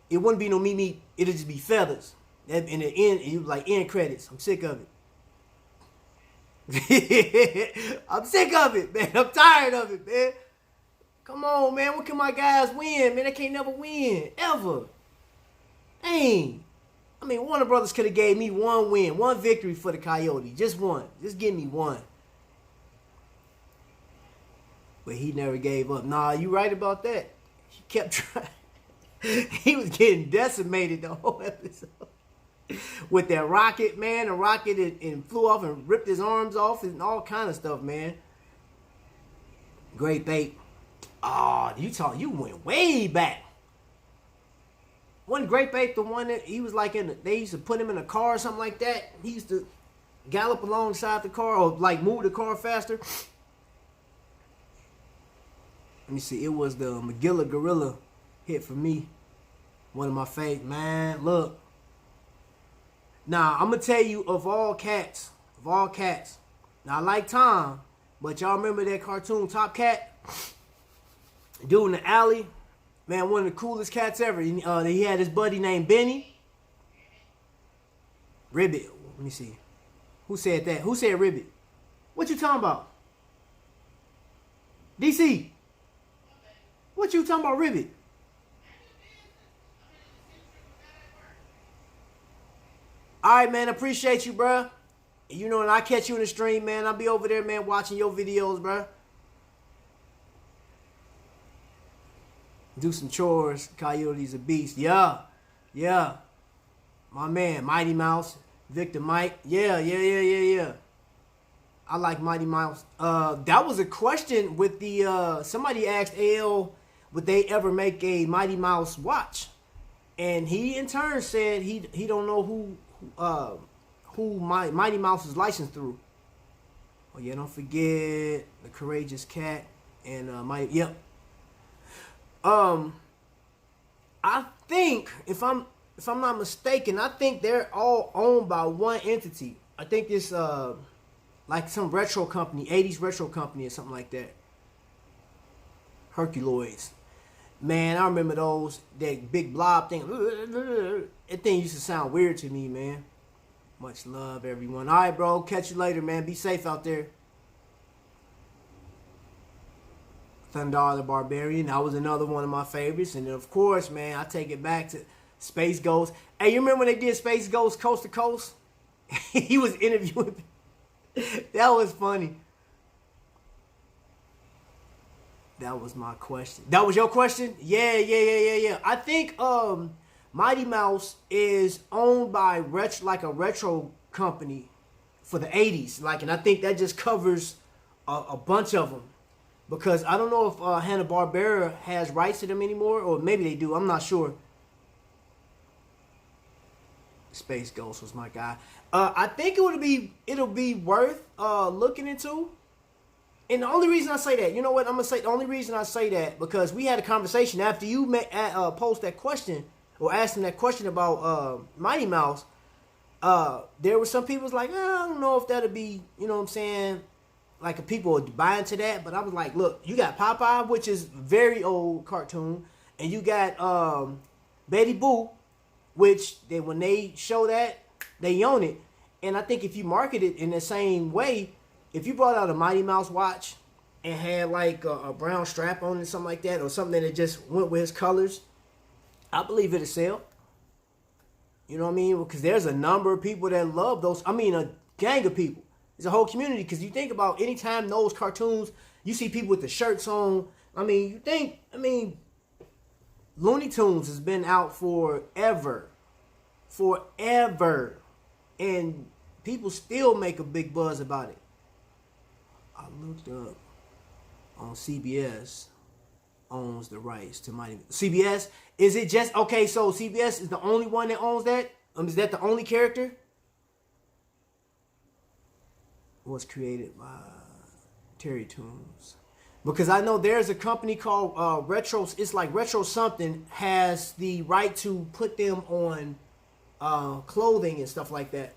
It wouldn't be no meat. It'd just be feathers. In the end, it was like end credits. I'm sick of it. I'm sick of it, man. I'm tired of it, man. Come on, man. What can my guys win, man? They can't never win. Ever. Dang. I mean, Warner Brothers could have gave me one win, one victory for the Coyote. Just one. Just give me one. But he never gave up. Nah, you right about that. He kept trying. He was getting decimated the whole episode. With that rocket, man. The rocket and flew off and ripped his arms off and all kind of stuff, man. Great bait. Oh, you went way back. Wasn't Grape Ape the one that he was like they used to put him in a car or something like that? He used to gallop alongside the car or like move the car faster. Let me see. It was the Magilla Gorilla hit for me. One of my favorite. Man, look. Now, I'm going to tell you of all cats. Now, I like Tom, but y'all remember that cartoon Top Cat? Dude in the alley. Man, one of the coolest cats ever. He had his buddy named Benny. Ribbit. Let me see. Who said that? Who said Ribbit? What you talking about? DC. What you talking about, Ribbit? All right, man. Appreciate you, bruh. You know, and I catch you in the stream, man. I'll be over there, man, watching your videos, bruh. Do some chores. Coyote's a beast. Yeah. My man, Mighty Mouse. Victor Mike. Yeah. I like Mighty Mouse. That was a question with the, somebody asked AL, would they ever make a Mighty Mouse watch? And he in turn said he don't know who Mighty Mouse is licensed through. Oh yeah, don't forget the Courageous Cat and Mighty. Yep. I think if I'm not mistaken, I think they're all owned by one entity. I think this like some retro company, 80s retro company or something like that. Herculoids. Man, I remember those, that big blob thing. That thing used to sound weird to me, man. Much love, everyone. All right, bro. Catch you later, man. Be safe out there. Thundar the Barbarian. That was another one of my favorites. And then, of course, man, I take it back to Space Ghost. Hey, you remember when they did Space Ghost Coast to Coast? He was interviewing. That was funny. That was my question. That was your question? Yeah. I think Mighty Mouse is owned by a retro company for the 80s. And I think that just covers a bunch of them. Because I don't know if Hanna-Barbera has rights to them anymore, or maybe they do. I'm not sure. Space Ghost was my guy. I think it'll be worth looking into. And the only reason I say that, you know what, I'm going to say, the only reason I say that, because we had a conversation after you posed that question, or asked him that question about Mighty Mouse. There were some people like, I don't know if that'll be, you know what I'm saying, like people buy into that. But I was like, look, you got Popeye, which is very old cartoon, and you got Betty Boop, which when they show that, they own it. And I think if you market it in the same way, if you brought out a Mighty Mouse watch and had like a brown strap on it, something like that, or something that just went with his colors, I believe it'll sell. You know what I mean? Because there's a number of people that love those. I mean, a gang of people. It's a whole community. Because you think about anytime those cartoons, you see people with the shirts on. I mean, Looney Tunes has been out forever. And people still make a big buzz about it. I looked up on CBS owns the rights to Mighty. CBS, is it just okay? So CBS is the only one that owns that. Is that the only character? Was created by Terry Toons. Because I know there's a company called Retro. It's like Retro something has the right to put them on clothing and stuff like that.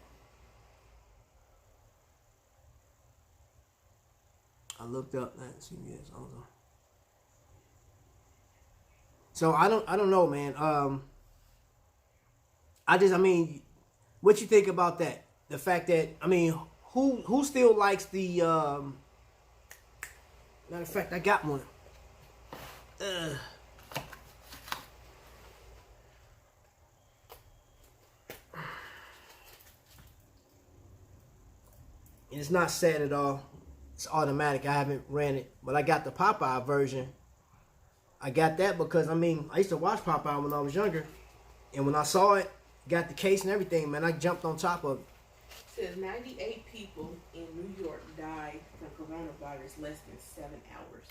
I looked up that CBS also. So I don't know, man. I mean, what you think about that? The fact that, I mean, who still likes the matter of fact, I got one. And it's not sad at all. It's automatic. I haven't ran it. But I got the Popeye version. I got that because, I mean, I used to watch Popeye when I was younger. And when I saw it, got the case and everything, man, I jumped on top of it. It says 98 people in New York died from coronavirus less than 7 hours.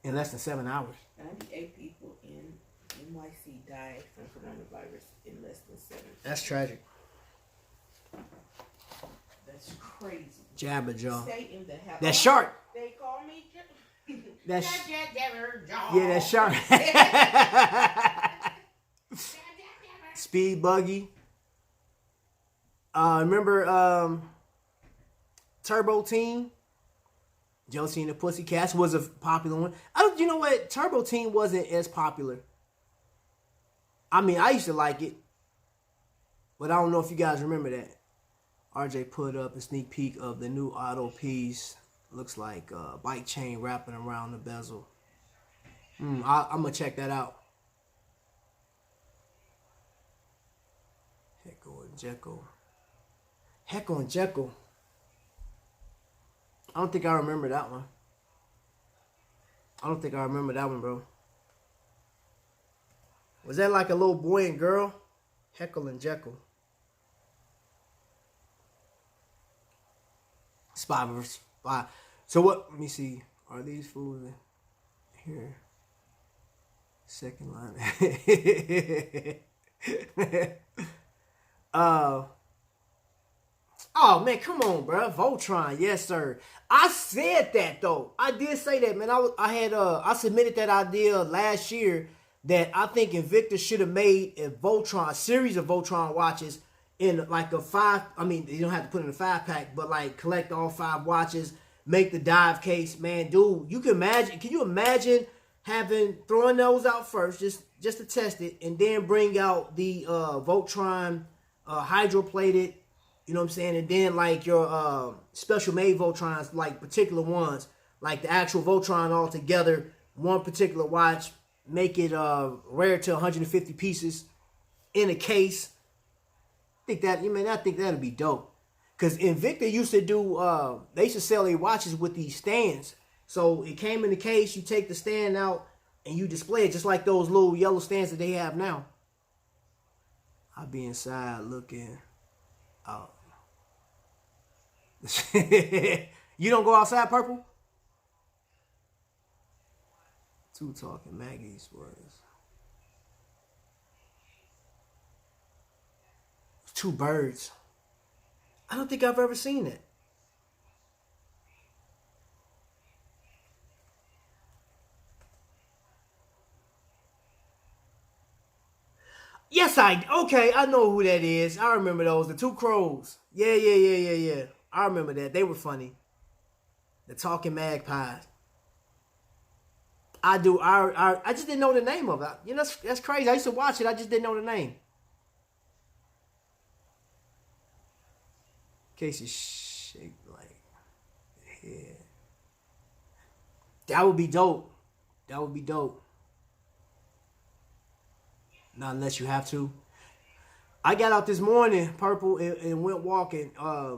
In less than 7 hours? 98 people in NYC died from coronavirus in less than 7 days. That's tragic. That's crazy. Jabba Jaw. Stay in the house. That shark. They call me That's Jabber Jaw. yeah, that shark. Speed buggy. Remember Turbo Team? Josie and the Pussycats was a popular one. You know what? Turbo Team wasn't as popular. I mean, I used to like it, but I don't know if you guys remember that. RJ put up a sneak peek of the new auto piece. Looks like a bike chain wrapping around the bezel. I'm gonna check that out. Hecko and Jekyll. I don't think I remember that one. Bro. Was that like a little boy and girl? Heckle and Jekyll. Spy versus spy. So what? Let me see. Are these fools in here? Second line. Oh man, come on, bro. Voltron, yes sir. I said that though. I did say that, man. I submitted that idea last year that I think Invicta should have made a series of Voltron watches in like a 5. I mean, you don't have to put in a 5-pack, but like collect all 5 watches, make the dive case, man. Dude, you can imagine. Can you imagine throwing those out first, just to test it, and then bring out the Voltron hydroplated. You know what I'm saying? And then like your special made Voltrons, like particular ones, like the actual Voltron all together, one particular watch, make it rare to 150 pieces in a case. I think that'd be dope. Cause Invicta used to do they used to sell their watches with these stands. So it came in the case, you take the stand out and you display it just like those little yellow stands that they have now. I'll be inside looking out. You don't go outside, Purple? 2 talking Maggie's was 2 birds. I don't think I've ever seen it. Yes, okay, I know who that is. I remember those, the 2 crows. Yeah. I remember that. They were funny. The talking magpies. I do. I just didn't know the name of it. You know, that's crazy. I used to watch it. I just didn't know the name. Case is shaped like a head. That would be dope. Not unless you have to. I got out this morning, Purple, and went walking,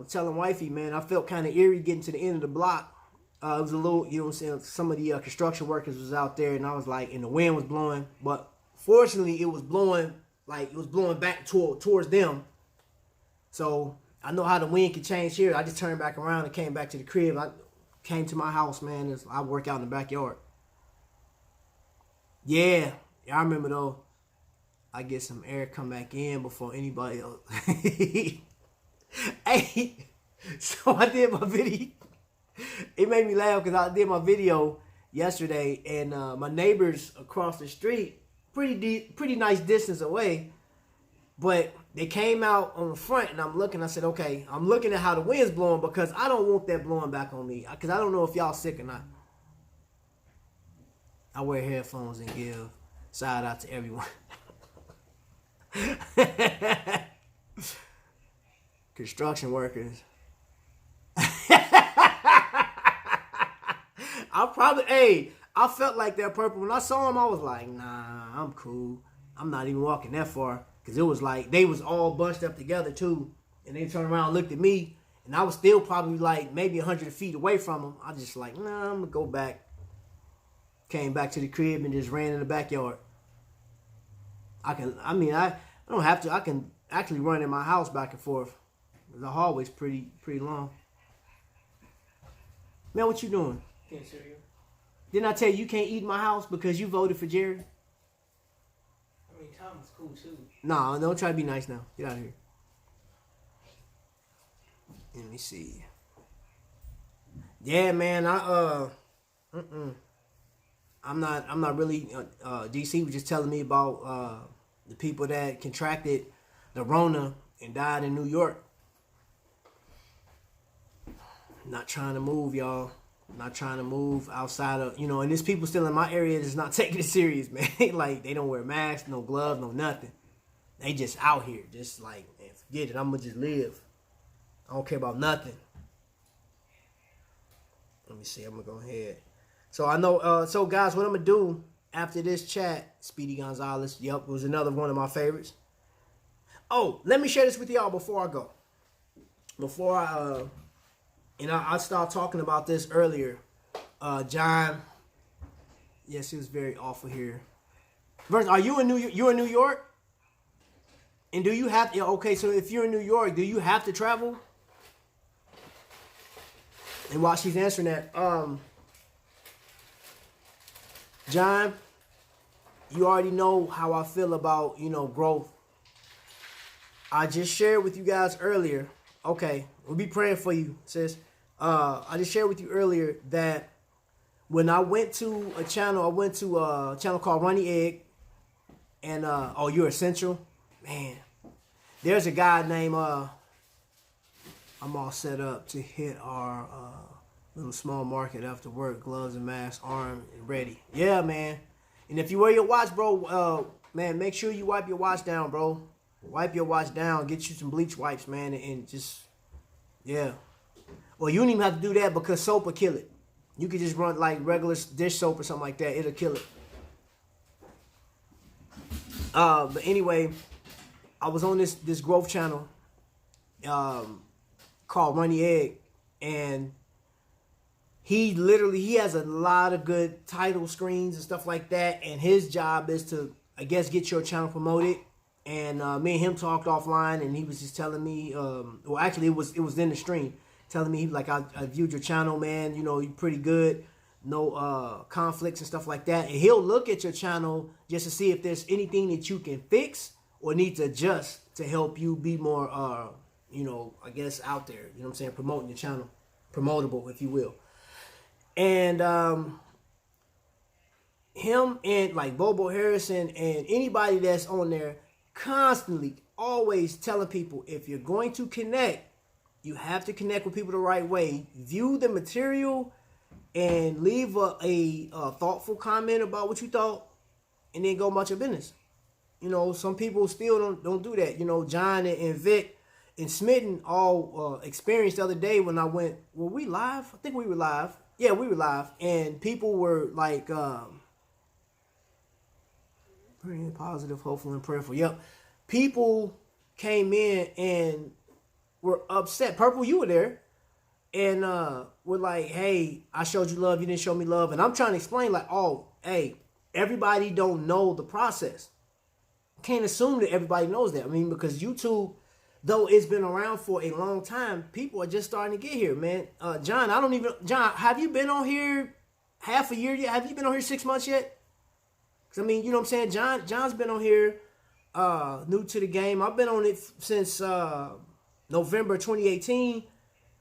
telling wifey, man, I felt kind of eerie getting to the end of the block. It was a little, you know what I'm saying, some of the construction workers was out there, and I was like, and the wind was blowing, but fortunately it was blowing back towards them. So I know how the wind can change here. I just turned back around and came back to the crib. I came to my house, man. I work out in the backyard. Yeah, I remember though. I get some air, come back in before anybody else. Hey, so I did my video. It made me laugh because I did my video yesterday, and my neighbors across the street, pretty nice distance away, but they came out on the front, and I'm looking. I said, okay, I'm looking at how the wind's blowing because I don't want that blowing back on me because I don't know if y'all sick or not. I wear headphones and give shout out to everyone. Construction workers. I felt like that, Purple. When I saw him, I was like, nah, I'm cool. I'm not even walking that far. Because it was like, they was all bunched up together too. And they turned around and looked at me. And I was still probably like maybe 100 feet away from them. I just like, nah, I'm going to go back. Came back to the crib and just ran in the backyard. I don't have to. I can actually run in my house back and forth. The hallway's pretty long. Man, what you doing? Can't show you. Didn't I tell you can't eat in my house because you voted for Jerry? Tom's cool too. Nah, don't try to be nice now. Get out of here. Let me see. Yeah, man. I'm not really. DC was just telling me about the people that contracted the Rona and died in New York. Not trying to move, y'all. Not trying to move outside of, and there's people still in my area that's not taking it serious, man. Like, they don't wear masks, no gloves, no nothing. They just out here, just like, man, forget it. I'm going to just live. I don't care about nothing. Let me see. I'm going to go ahead. So, I know, so guys, what I'm going to do after this chat, Speedy Gonzalez, yep, was another one of my favorites. Oh, let me share this with y'all before I go. Before I started talking about this earlier. John, yes, he was very awful here. First, are you in New York? You're in New York? And do you have to, okay, so if you're in New York, do you have to travel? And while she's answering that, John, you already know how I feel about, growth. I just shared with you guys earlier. Okay, we'll be praying for you, sis. I just shared with you earlier that when I went to a channel, called Runny Egg. And, you're Essential? Man, there's a guy named, I'm all set up to hit our little small market after work. Gloves and mask, armed and ready. Yeah, man. And if you wear your watch, bro, man, make sure you wipe your watch down, bro. Wipe your watch down. Get you some bleach wipes, man, and just, yeah. Well, you don't even have to do that because soap will kill it. You could just run like regular dish soap or something like that. It'll kill it. But anyway, I was on this growth channel called Runny Egg, and he has a lot of good title screens and stuff like that, and his job is to, I guess, get your channel promoted. And me and him talked offline, and he was just telling me, well, actually, it was in the stream, telling me, like, I viewed your channel, man, you're pretty good, no conflicts and stuff like that. And he'll look at your channel just to see if there's anything that you can fix or need to adjust to help you be more, I guess, out there, you know what I'm saying, promoting your channel, promotable, if you will. And him and, like, Bobo Harrison and anybody that's on there constantly, always telling people, if you're going to connect, you have to connect with people the right way. View the material and leave a thoughtful comment about what you thought, and then go about your business. Some people still don't do that. John and Vic and Smitten all experienced the other day when I went. Were we live? I think we were live. Yeah, we were live, and people were like, pretty positive, hopeful, and prayerful. Yep, people came in and were upset. Purple, you were there. And we're like, hey, I showed you love, you didn't show me love. And I'm trying to explain, like, oh, hey, everybody don't know the process. Can't assume that everybody knows that. I mean, because YouTube, though it's been around for a long time, people are just starting to get here, man. John, have you been on here half a year yet? Have you been on here 6 months yet? Because, I mean, you know what I'm saying? John's been on here new to the game. I've been on it since November 2018.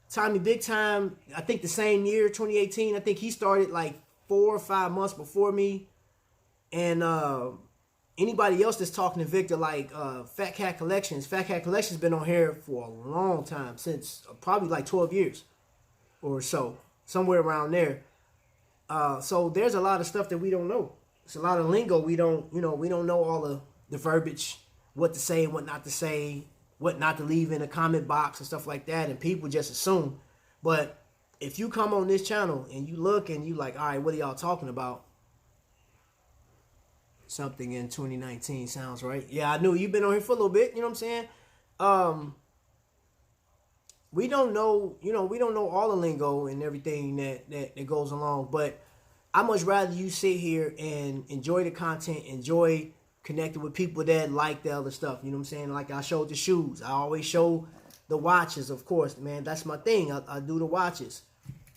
Tommy Big Time, I think the same year, 2018. I think he started like 4 or 5 months before me. And anybody else that's talking to Victor, like Fat Cat Collections. Fat Cat Collections been on here for a long time, since probably like 12 years or so, somewhere around there. So there's a lot of stuff that we don't know. It's a lot of lingo we don't know all the verbiage, what to say and what not to say, what not to leave in a comment box and stuff like that, and people just assume. But if you come on this channel and you look and you like, all right, what are y'all talking about? Something in 2019 sounds right. Yeah, I knew you've been on here for a little bit, you know what I'm saying? We don't know, we don't know all the lingo and everything that goes along, but I much rather you sit here and enjoy the content, enjoy connected with people that like the other stuff, you know what I'm saying? Like I showed the shoes. I always show the watches, of course, man. That's my thing. I do the watches.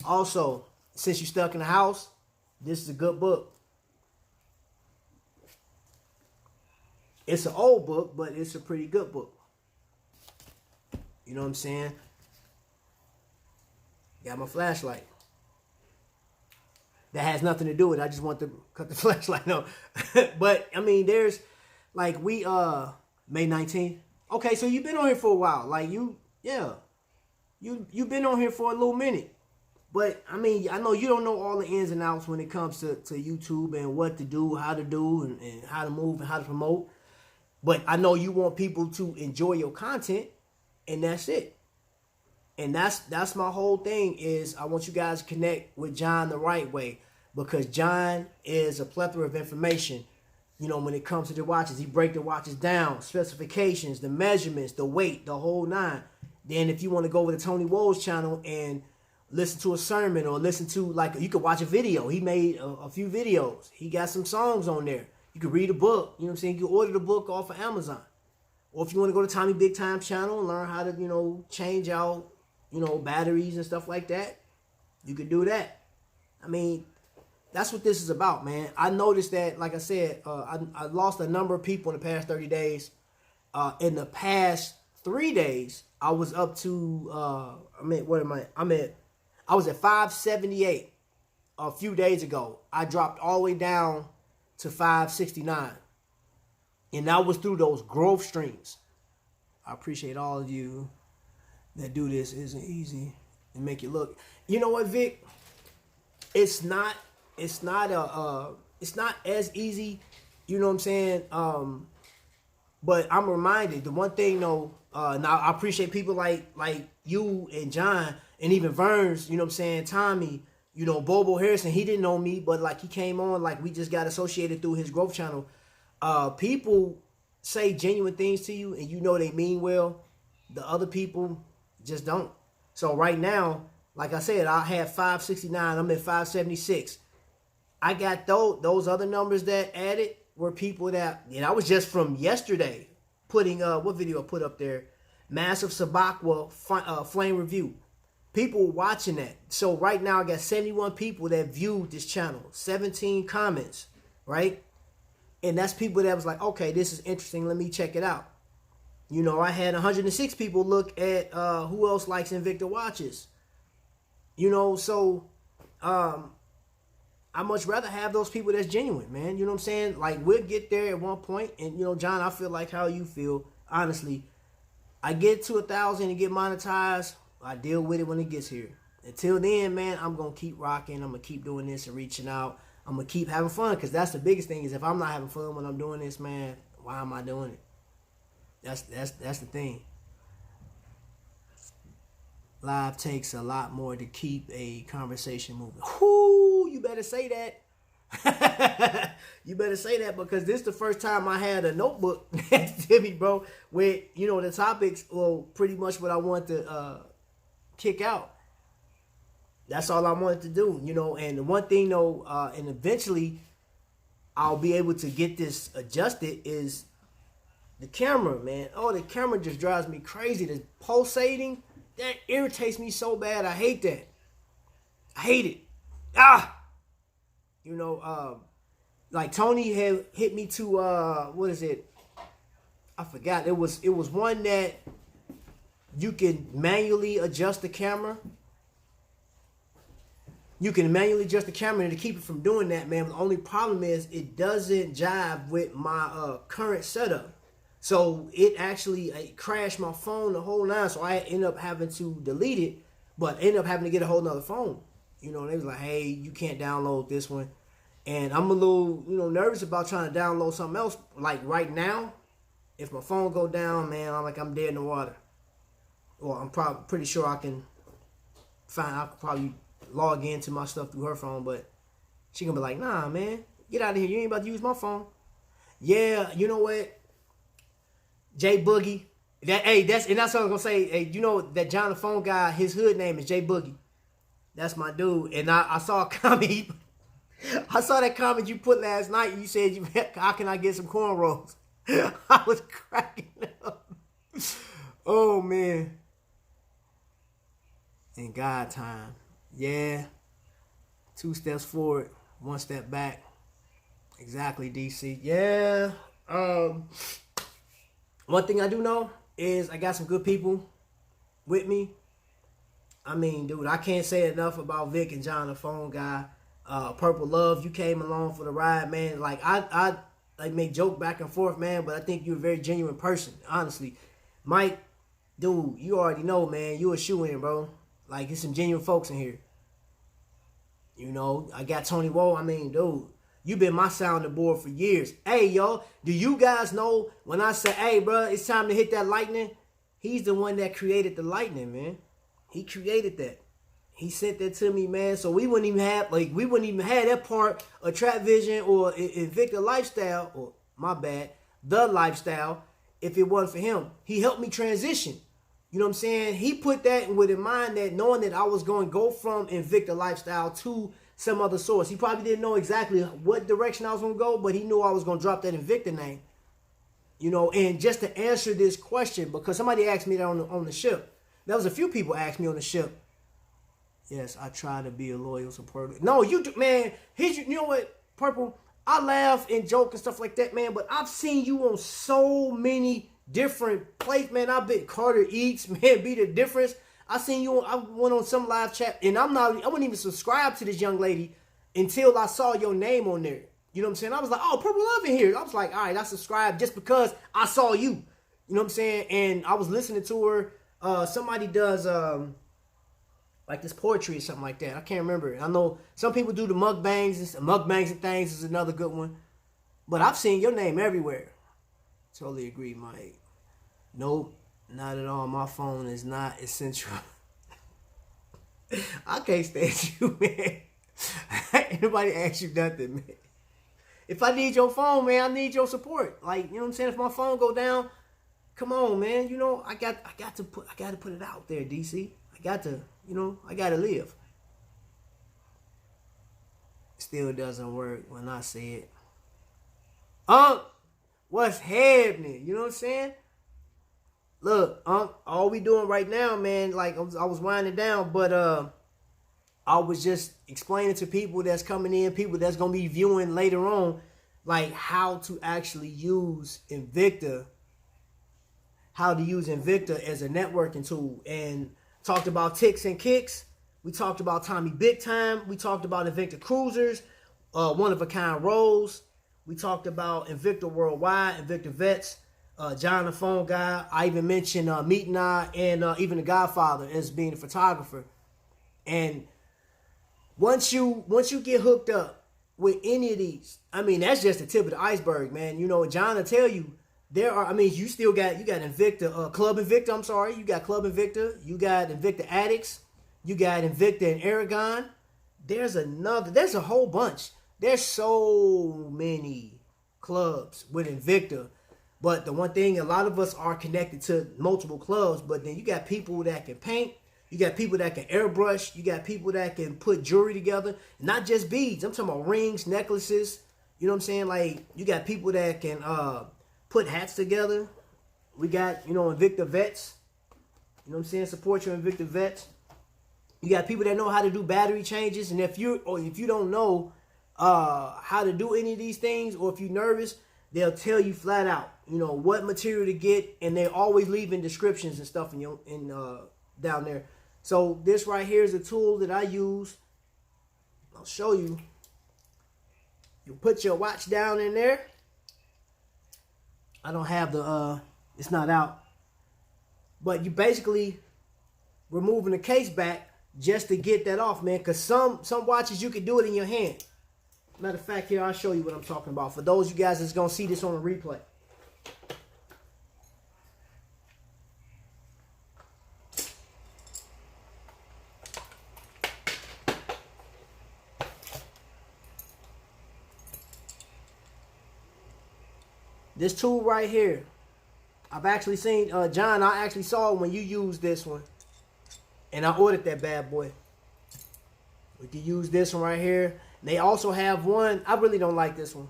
Also, since you're stuck in the house, this is a good book. It's an old book, but it's a pretty good book. You know what I'm saying? Got my flashlight. That has nothing to do with it. I just want to cut the flashlight. No. But, I mean, there's, like, we, May 19th. Okay, so you've been on here for a while. Like, you've been on here for a little minute. But, I mean, I know you don't know all the ins and outs when it comes to YouTube and what to do, how to do, and how to move and how to promote. But I know you want people to enjoy your content, and that's it. And that's my whole thing is I want you guys to connect with John the right way, because John is a plethora of information. You know, when it comes to the watches, he break the watches down, specifications, the measurements, the weight, the whole nine. Then if you want to go over to Tonywhoa's channel and listen to a sermon or listen to, like, you could watch a video. He made a few videos. He got some songs on there. You could read a book. You know what I'm saying? You can order the book off of Amazon. Or if you want to go to Tommy Big Time channel and learn how to, you know, change out, you know, batteries and stuff like that, you could do that. I mean, that's what this is about, man. I noticed that, like I said, I lost a number of people in the past 30 days. In the past 3 days, I was up to, I was at 578 a few days ago. I dropped all the way down to 569. And that was through those growth streams. I appreciate all of you that do this. It isn't easy and make it look. You know what, Vic? It's not as easy, you know what I'm saying? But I'm reminded, the one thing though, now I appreciate people like you and John and even Verns, you know what I'm saying, Tommy, you know, Bobo Harrison, he didn't know me, but like he came on, like we just got associated through his growth channel. People say genuine things to you and you know they mean well. The other people just don't. So right now, like I said, I had 569, I'm at 576. I got those other numbers that added were people that, and I was just from yesterday putting, what video I put up there? Massive Sabakwa Flame Review. People watching that. So right now I got 71 people that viewed this channel. 17 comments, right? And that's people that was like, okay, this is interesting. Let me check it out. You know, I had 106 people look at who else likes Invicta watches. You know, so I much rather have those people that's genuine, man. You know what I'm saying? Like, we'll get there at one point. And, you know, John, I feel like how you feel. Honestly, I get to 1,000 and get monetized. I deal with it when it gets here. Until then, man, I'm going to keep rocking. I'm going to keep doing this and reaching out. I'm going to keep having fun, because that's the biggest thing is if I'm not having fun when I'm doing this, man, why am I doing it? That's the thing. Live takes a lot more to keep a conversation moving. Whoo, you better say that. You better say that, because this is the first time I had a notebook next to me, bro, with, you know, the topics, well, pretty much what I want to kick out. That's all I wanted to do, you know. And the one thing, though, and eventually I'll be able to get this adjusted is the camera, man. Oh, the camera just drives me crazy. The pulsating, that irritates me so bad. I hate that. I hate it. You know, like Tony had hit me to, what is it? I forgot. It was one that you can manually adjust the camera. You can manually adjust the camera, and to keep it from doing that, man, the only problem is it doesn't jive with my current setup. So it actually crashed my phone the whole nine, so I ended up having to delete it, but ended up having to get a whole nother phone. You know, they was like, hey, you can't download this one. And I'm a little, you know, nervous about trying to download something else. Like right now, if my phone go down, man, I'm dead in the water. Well, I'm probably pretty sure I could probably log into my stuff through her phone, but she gonna be like, nah, man, get out of here. You ain't about to use my phone. Yeah, you know what? J Boogie. That's what I was gonna say. Hey, you know that John the Phone guy, his hood name is J Boogie. That's my dude. And I saw a comment. I saw that comment you put last night. You said, how can I get some cornrows? I was cracking up. Oh, man. In God time. Yeah. 2 steps forward, 1 step back. Exactly, DC. Yeah. One thing I do know is I got some good people with me. I mean, dude, I can't say enough about Vic and John, the phone guy. Purple Love, you came along for the ride, man. Like I like make joke back and forth, man, but I think you're a very genuine person, honestly. Mike, dude, you already know, man. You a shoe-in, bro. Like, there's some genuine folks in here. You know, I got Tonywhoa. I mean, dude, you been my sounding board for years. Hey, yo, do you guys know when I say, hey, bro, it's time to hit that lightning? He's the one that created the lightning, man. He created that. He sent that to me, man. So we wouldn't even have that part of Trapvision or Invicta lifestyle, or my bad, the lifestyle, if it wasn't for him. He helped me transition. You know what I'm saying? He put that with in mind, that knowing that I was going to go from Invicta lifestyle to some other source. He probably didn't know exactly what direction I was going to go, but he knew I was going to drop that Invicta name. You know, and just to answer this question, because somebody asked me that on the ship. There was a few people asked me on the ship. Yes, I try to be a loyal supporter. No, you do, man. You know what, Purple? I laugh and joke and stuff like that, man. But I've seen you on so many different places, man. I've been Carter Eats, man. Be the difference. I seen you on. I went on some live chat, and I wouldn't even subscribe to this young lady until I saw your name on there. You know what I'm saying? I was like, oh, Purple Love in here. I was like, all right, I subscribed just because I saw you. You know what I'm saying? And I was listening to her. Somebody does like this poetry or something like that. I can't remember. I know some people do the mukbangs and things is another good one. But I've seen your name everywhere. Totally agree, Mike. Nope, not at all. My phone is not essential. I can't stand you, man. Ain't nobody ask you nothing, man. If I need your phone, man, I need your support. Like, you know what I'm saying? If my phone go down, come on, man. You know, I got to put it out there, DC. I got to live. Still doesn't work when I say it. What's happening? You know what I'm saying? Look, all we doing right now, man, like I was winding down, but I was just explaining to people that's coming in, people that's gonna be viewing later on, like how to actually use Invicta, how to use Invicta as a networking tool, and talked about ticks and kicks. We talked about Tommy Big Time. We talked about Invicta Cruisers, one of a kind roles. We talked about Invicta Worldwide, Invicta Vets, John the Phone Guy. I even mentioned Mete and I, and even the Godfather as being a photographer. And once you get hooked up with any of these, I mean, that's just the tip of the iceberg, man. You know, John will tell you, you got Invicta, Club Invicta, I'm sorry. You got Club Invicta. You got Invicta Addicts. You got Invicta and Aragon. There's a whole bunch. There's so many clubs with Invicta. But the one thing, a lot of us are connected to multiple clubs, but then you got people that can paint. You got people that can airbrush. You got people that can put jewelry together. Not just beads. I'm talking about rings, necklaces. You know what I'm saying? Like, you got people that can put hats together. We got, Invicta Vets. You know what I'm saying? Support your Invicta Vets. You got people that know how to do battery changes. And if you don't know how to do any of these things, or if you're nervous, they'll tell you flat out, what material to get. And they're always leaving descriptions and stuff down there. So this right here is a tool that I use. I'll show you. You put your watch down in there. I don't have it's not out. But you basically removing the case back just to get that off, man. Because some watches, you can do it in your hand. Matter of fact, here, I'll show you what I'm talking about. For those of you guys that's going to see this on a replay. This tool right here, I've actually seen, John, I actually saw when you used this one. And I ordered that bad boy. We can use this one right here. They also have one, I really don't like this one.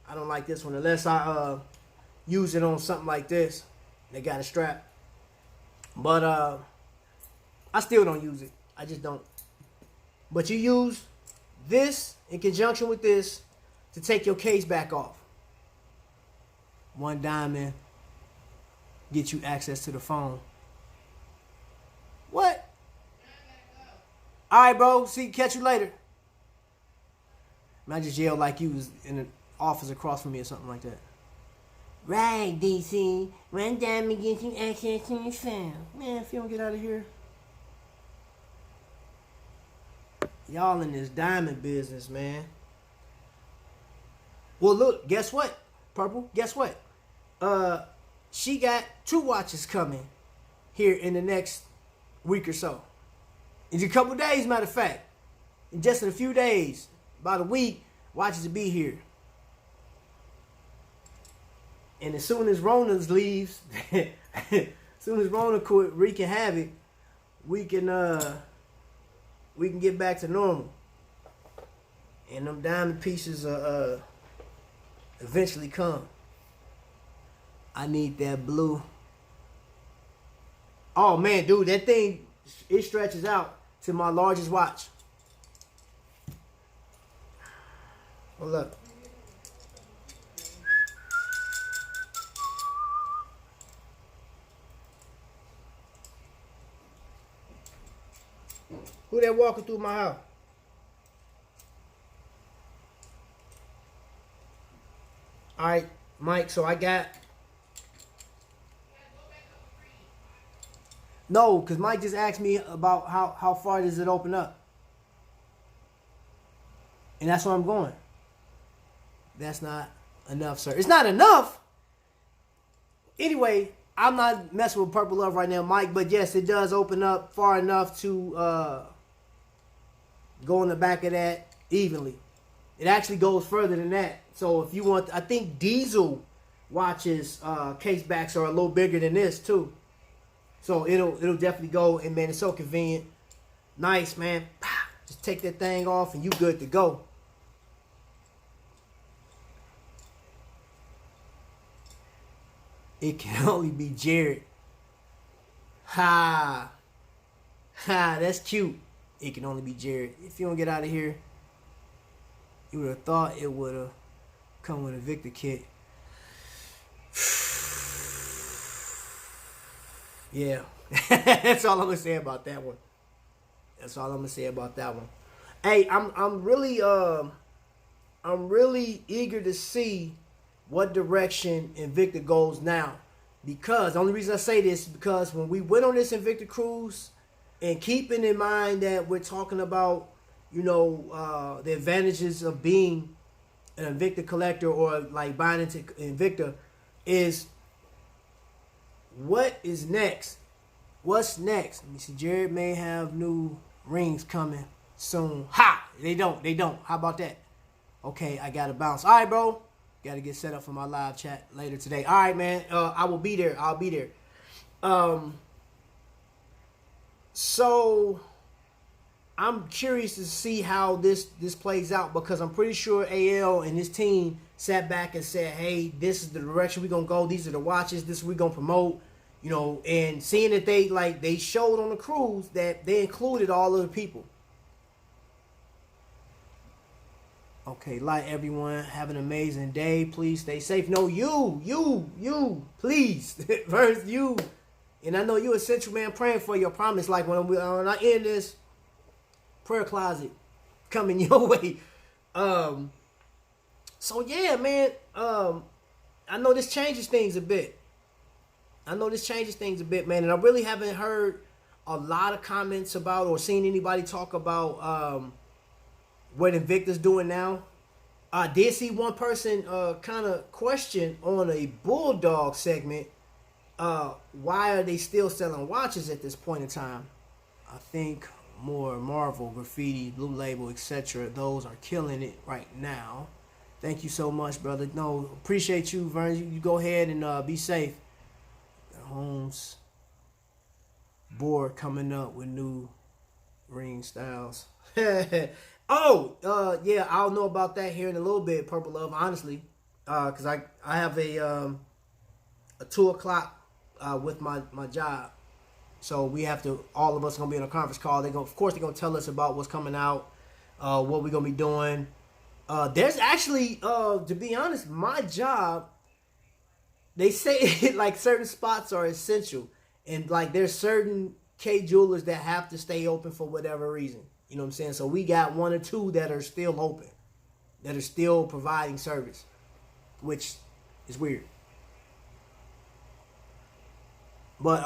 I don't like this one unless I use it on something like this. They got a strap. But I still don't use it. I just don't. But you use this in conjunction with this to take your case back off. One diamond, get you access to the phone. What? All right, bro. See, catch you later. Man, I just yelled like you was in the office across from me or something like that. Right, DC. Run down and get you access to your phone. Man, if you don't get out of here. Y'all in this diamond business, man. Well, look, guess what? Purple, guess what? She got 2 watches coming here in the next week or so. In a couple days, matter of fact. In just in a few days, about a week, watches will be here. And as soon as Rona leaves, as soon as Rona quit wreaking havoc, we can get back to normal. And them diamond pieces eventually come. I need that blue. Oh man, dude, that thing, it stretches out to my largest watch. Hold up. Who that walking through my house? All right, Mike, so I got... No, because Mike just asked me about how far does it open up. And that's where I'm going. That's not enough, sir. It's not enough. Anyway, I'm not messing with Purple Love right now, Mike, but yes, it does open up far enough to go in the back of that evenly. It actually goes further than that. So if you want, I think Diesel watches case backs are a little bigger than this too. So it'll definitely go, and man, it's so convenient. Nice, man. Just take that thing off and you good to go. It can only be Jared. Ha. Ha, that's cute. It can only be Jared. If you don't get out of here, you would have thought it would have come with a Invicta kit. Yeah. That's all I'm gonna say about that one. That's all I'm gonna say about that one. Hey, I'm really eager to see what direction Invicta goes now. Because the only reason I say this is because when we went on this Invicta cruise, and keeping in mind that we're talking about, you know, the advantages of being an Invicta collector or like buying into Invicta, is what is next? What's next? Let me see. Jared may have new rings coming soon. Ha! They don't. How about that? Okay, I gotta bounce. All right, bro. Gotta get set up for my live chat later today. All right, man. I will be there. I'll be there. So I'm curious to see how this plays out, because I'm pretty sure AL and his team sat back and said, hey, this is the direction we're gonna go. These are the watches. This is what we're gonna promote. You know, and seeing that they showed on the cruise that they included all of the people. Okay, like everyone, have an amazing day. Please stay safe. No, you, please. First, you. And I know you're essential, man, praying for your promise. Like when I end this prayer closet coming your way. So yeah, man. I know this changes things a bit. Man. And I really haven't heard a lot of comments about or seen anybody talk about what Invicta's doing now. I did see one person kind of question on a Bulldog segment, why are they still selling watches at this point in time? I think more Marvel, Graffiti, Blue Label, etc. Those are killing it right now. Thank you so much, brother. No, appreciate you, Vern. You go ahead and be safe. Holmes board coming up with new ring styles. Yeah, I'll know about that here in a little bit, Purple Love, honestly. Because I have a 2 o'clock with my job. So we have to, all of us are going to be on a conference call. Of course, they're going to tell us about what's coming out, what we're going to be doing. There's actually, to be honest, my job, they say like certain spots are essential, and like there's certain K jewelers that have to stay open for whatever reason. You know what I'm saying? So we got one or two that are still open, that are still providing service, which is weird. But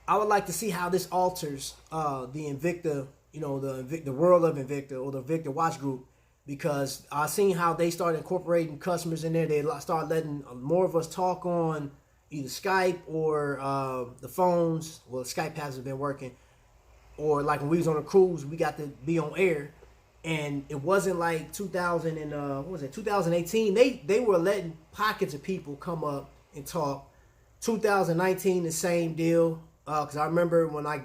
I would like to see how this alters the Invicta, the world of Invicta, or the Invicta Watch Group, because I seen how they started incorporating customers in there. They start letting more of us talk on either Skype or the phones. Well, Skype hasn't been working. Or like when we was on a cruise, we got to be on air, and it wasn't like 2018. They were letting pockets of people come up and talk. 2019, the same deal. Because I remember when I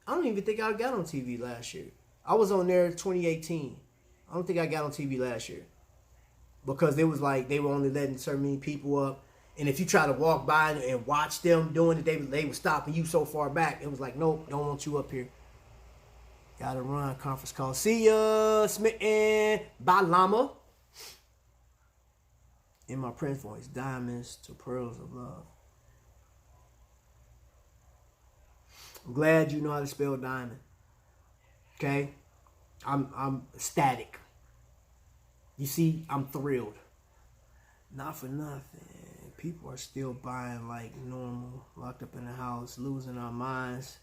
don't even think I got on TV last year. I was on there 2018. I don't think I got on TV last year. Because it was like they were only letting certain many people up. And if you try to walk by and watch them doing it, they were stopping you so far back. It was like, nope, don't want you up here. Gotta run, conference call. See ya, Smitten. Bye, Llama. In my Prince voice, diamonds to pearls of love. I'm glad you know how to spell diamond. Okay? I'm ecstatic. You see, I'm thrilled. Not for nothing. People are still buying like normal, locked up in the house, losing our minds.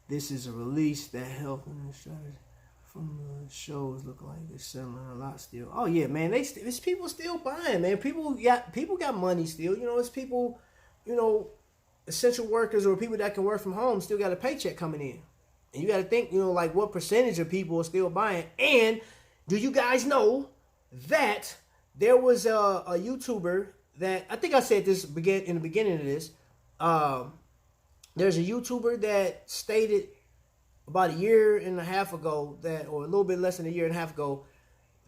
This is a release that helped in strategy from the shows. Look like they're selling a lot still. Oh yeah, man, it's people still buying, man. People got money still. It's people, essential workers or people that can work from home still got a paycheck coming in. And you got to think, like what percentage of people are still buying. And do you guys know that there was a YouTuber that, I think I said this in the beginning of this. There's a YouTuber that stated about a year and a half ago or a little bit less than a year and a half ago,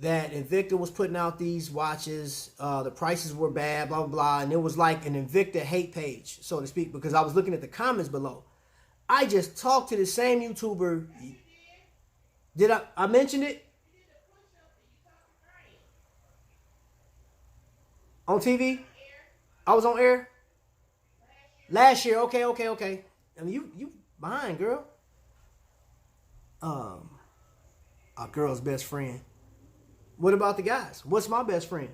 that Invicta was putting out these watches. The prices were bad, blah, blah, blah. And it was like an Invicta hate page, so to speak, because I was looking at the comments below. I just talked to the same YouTuber. Did I mention it? On TV? I was on air? Last year. Okay. I mean, you behind, girl. Our girl's best friend. What about the guys? What's my best friend?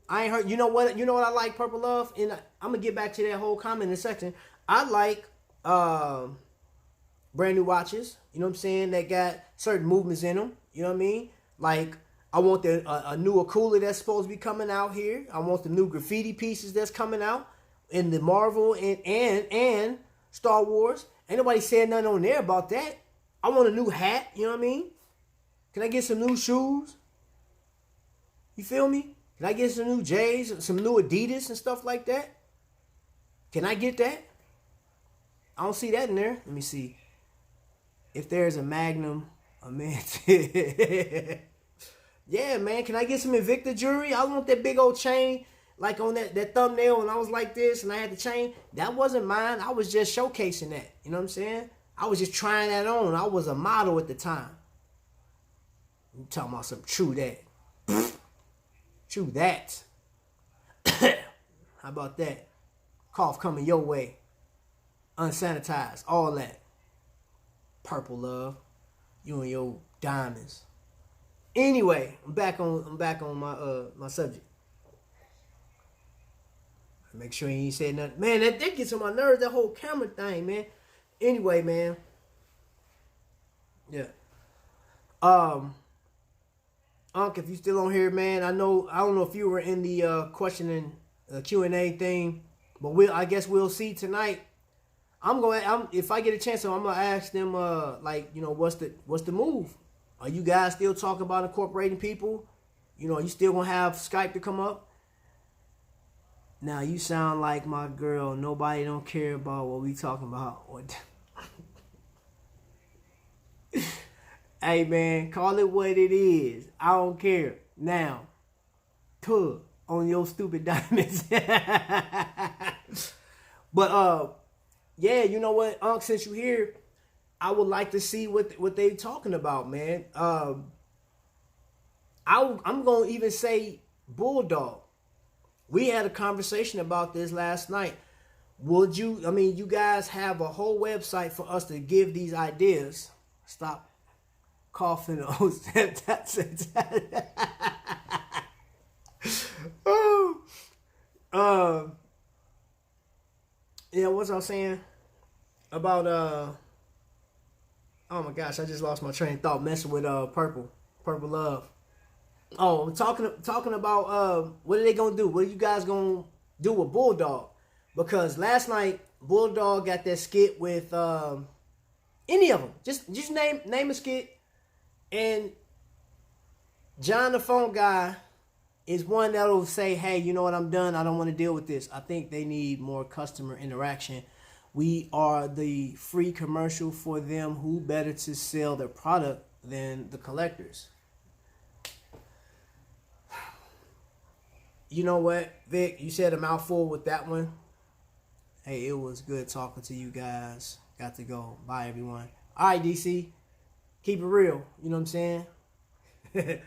I ain't heard. You know what I like, Purple Love? And I'm going to get back to that whole comment in a second. I like brand new watches. You know what I'm saying? That got certain movements in them. You know what I mean? Like, I want a new Akula that's supposed to be coming out here. I want the new graffiti pieces that's coming out in the Marvel and Star Wars. Ain't nobody saying nothing on there about that. I want a new hat. You know what I mean? Can I get some new shoes? You feel me? Can I get some new J's, some new Adidas and stuff like that? Can I get that? I don't see that in there. Let me see. If there's a Magnum, a Mete. Yeah, man. Can I get some Invicta jewelry? I want that big old chain, like on that thumbnail, and I was like this, and I had the chain. That wasn't mine. I was just showcasing that. You know what I'm saying? I was just trying that on. I was a model at the time. You talking about some true that. True that. How about that? Cough coming your way. Unsanitized. All that. Purple Love. You and your diamonds. Anyway, I'm back on my subject. Make sure you ain't said nothing. Man, that gets on my nerves, that whole camera thing, man. Anyway, man. Yeah. Unc, if you still on here, man, I don't know if you were in the questioning Q&A thing, but I guess we'll see tonight. If I get a chance, I'm gonna ask them what's the move? Are you guys still talking about incorporating people? Are you still gonna have Skype to come up? Now you sound like my girl. Nobody don't care about what we talking about. Hey man, call it what it is. I don't care. Now, tug on your stupid diamonds. But yeah, you know what, Unc, since you here, I would like to see what they talking about, man. I'm going to even say Bulldog. We had a conversation about this last night. Would you, I mean, you guys have a whole website for us to give these ideas. Stop coughing. Oh, yeah, what was I saying about oh my gosh, I just lost my train of thought messing with Purple Love. Oh, I'm talking about what are they gonna do? What are you guys gonna do with Bulldog? Because last night Bulldog got that skit with any of them. Just name a skit, and John the phone guy is one that'll say, hey, you know what, I'm done. I don't want to deal with this. I think they need more customer interaction. We are the free commercial for them. Who better to sell their product than the collectors? You know what, Vic? You said a mouthful with that one. Hey, it was good talking to you guys. Got to go. Bye, everyone. All right, DC. Keep it real. You know what I'm saying?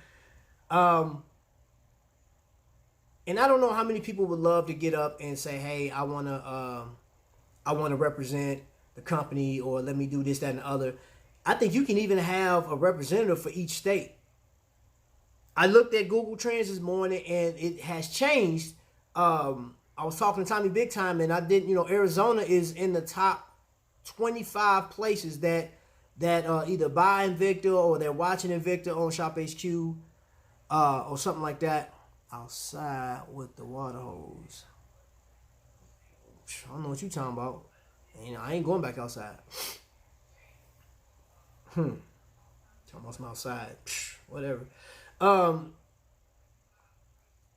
And I don't know how many people would love to get up and say, hey, I want to represent the company, or let me do this, that, and the other. I think you can even have a representative for each state. I looked at Google Trends this morning, and it has changed. I was talking to Tommy Big Time, and I didn't, Arizona is in the top 25 places that either buy Invicta or they're watching Invicta on Shop HQ or something like that. Outside with the water hose. I don't know what you talking about. I ain't going back outside. Talking about some outside. Whatever.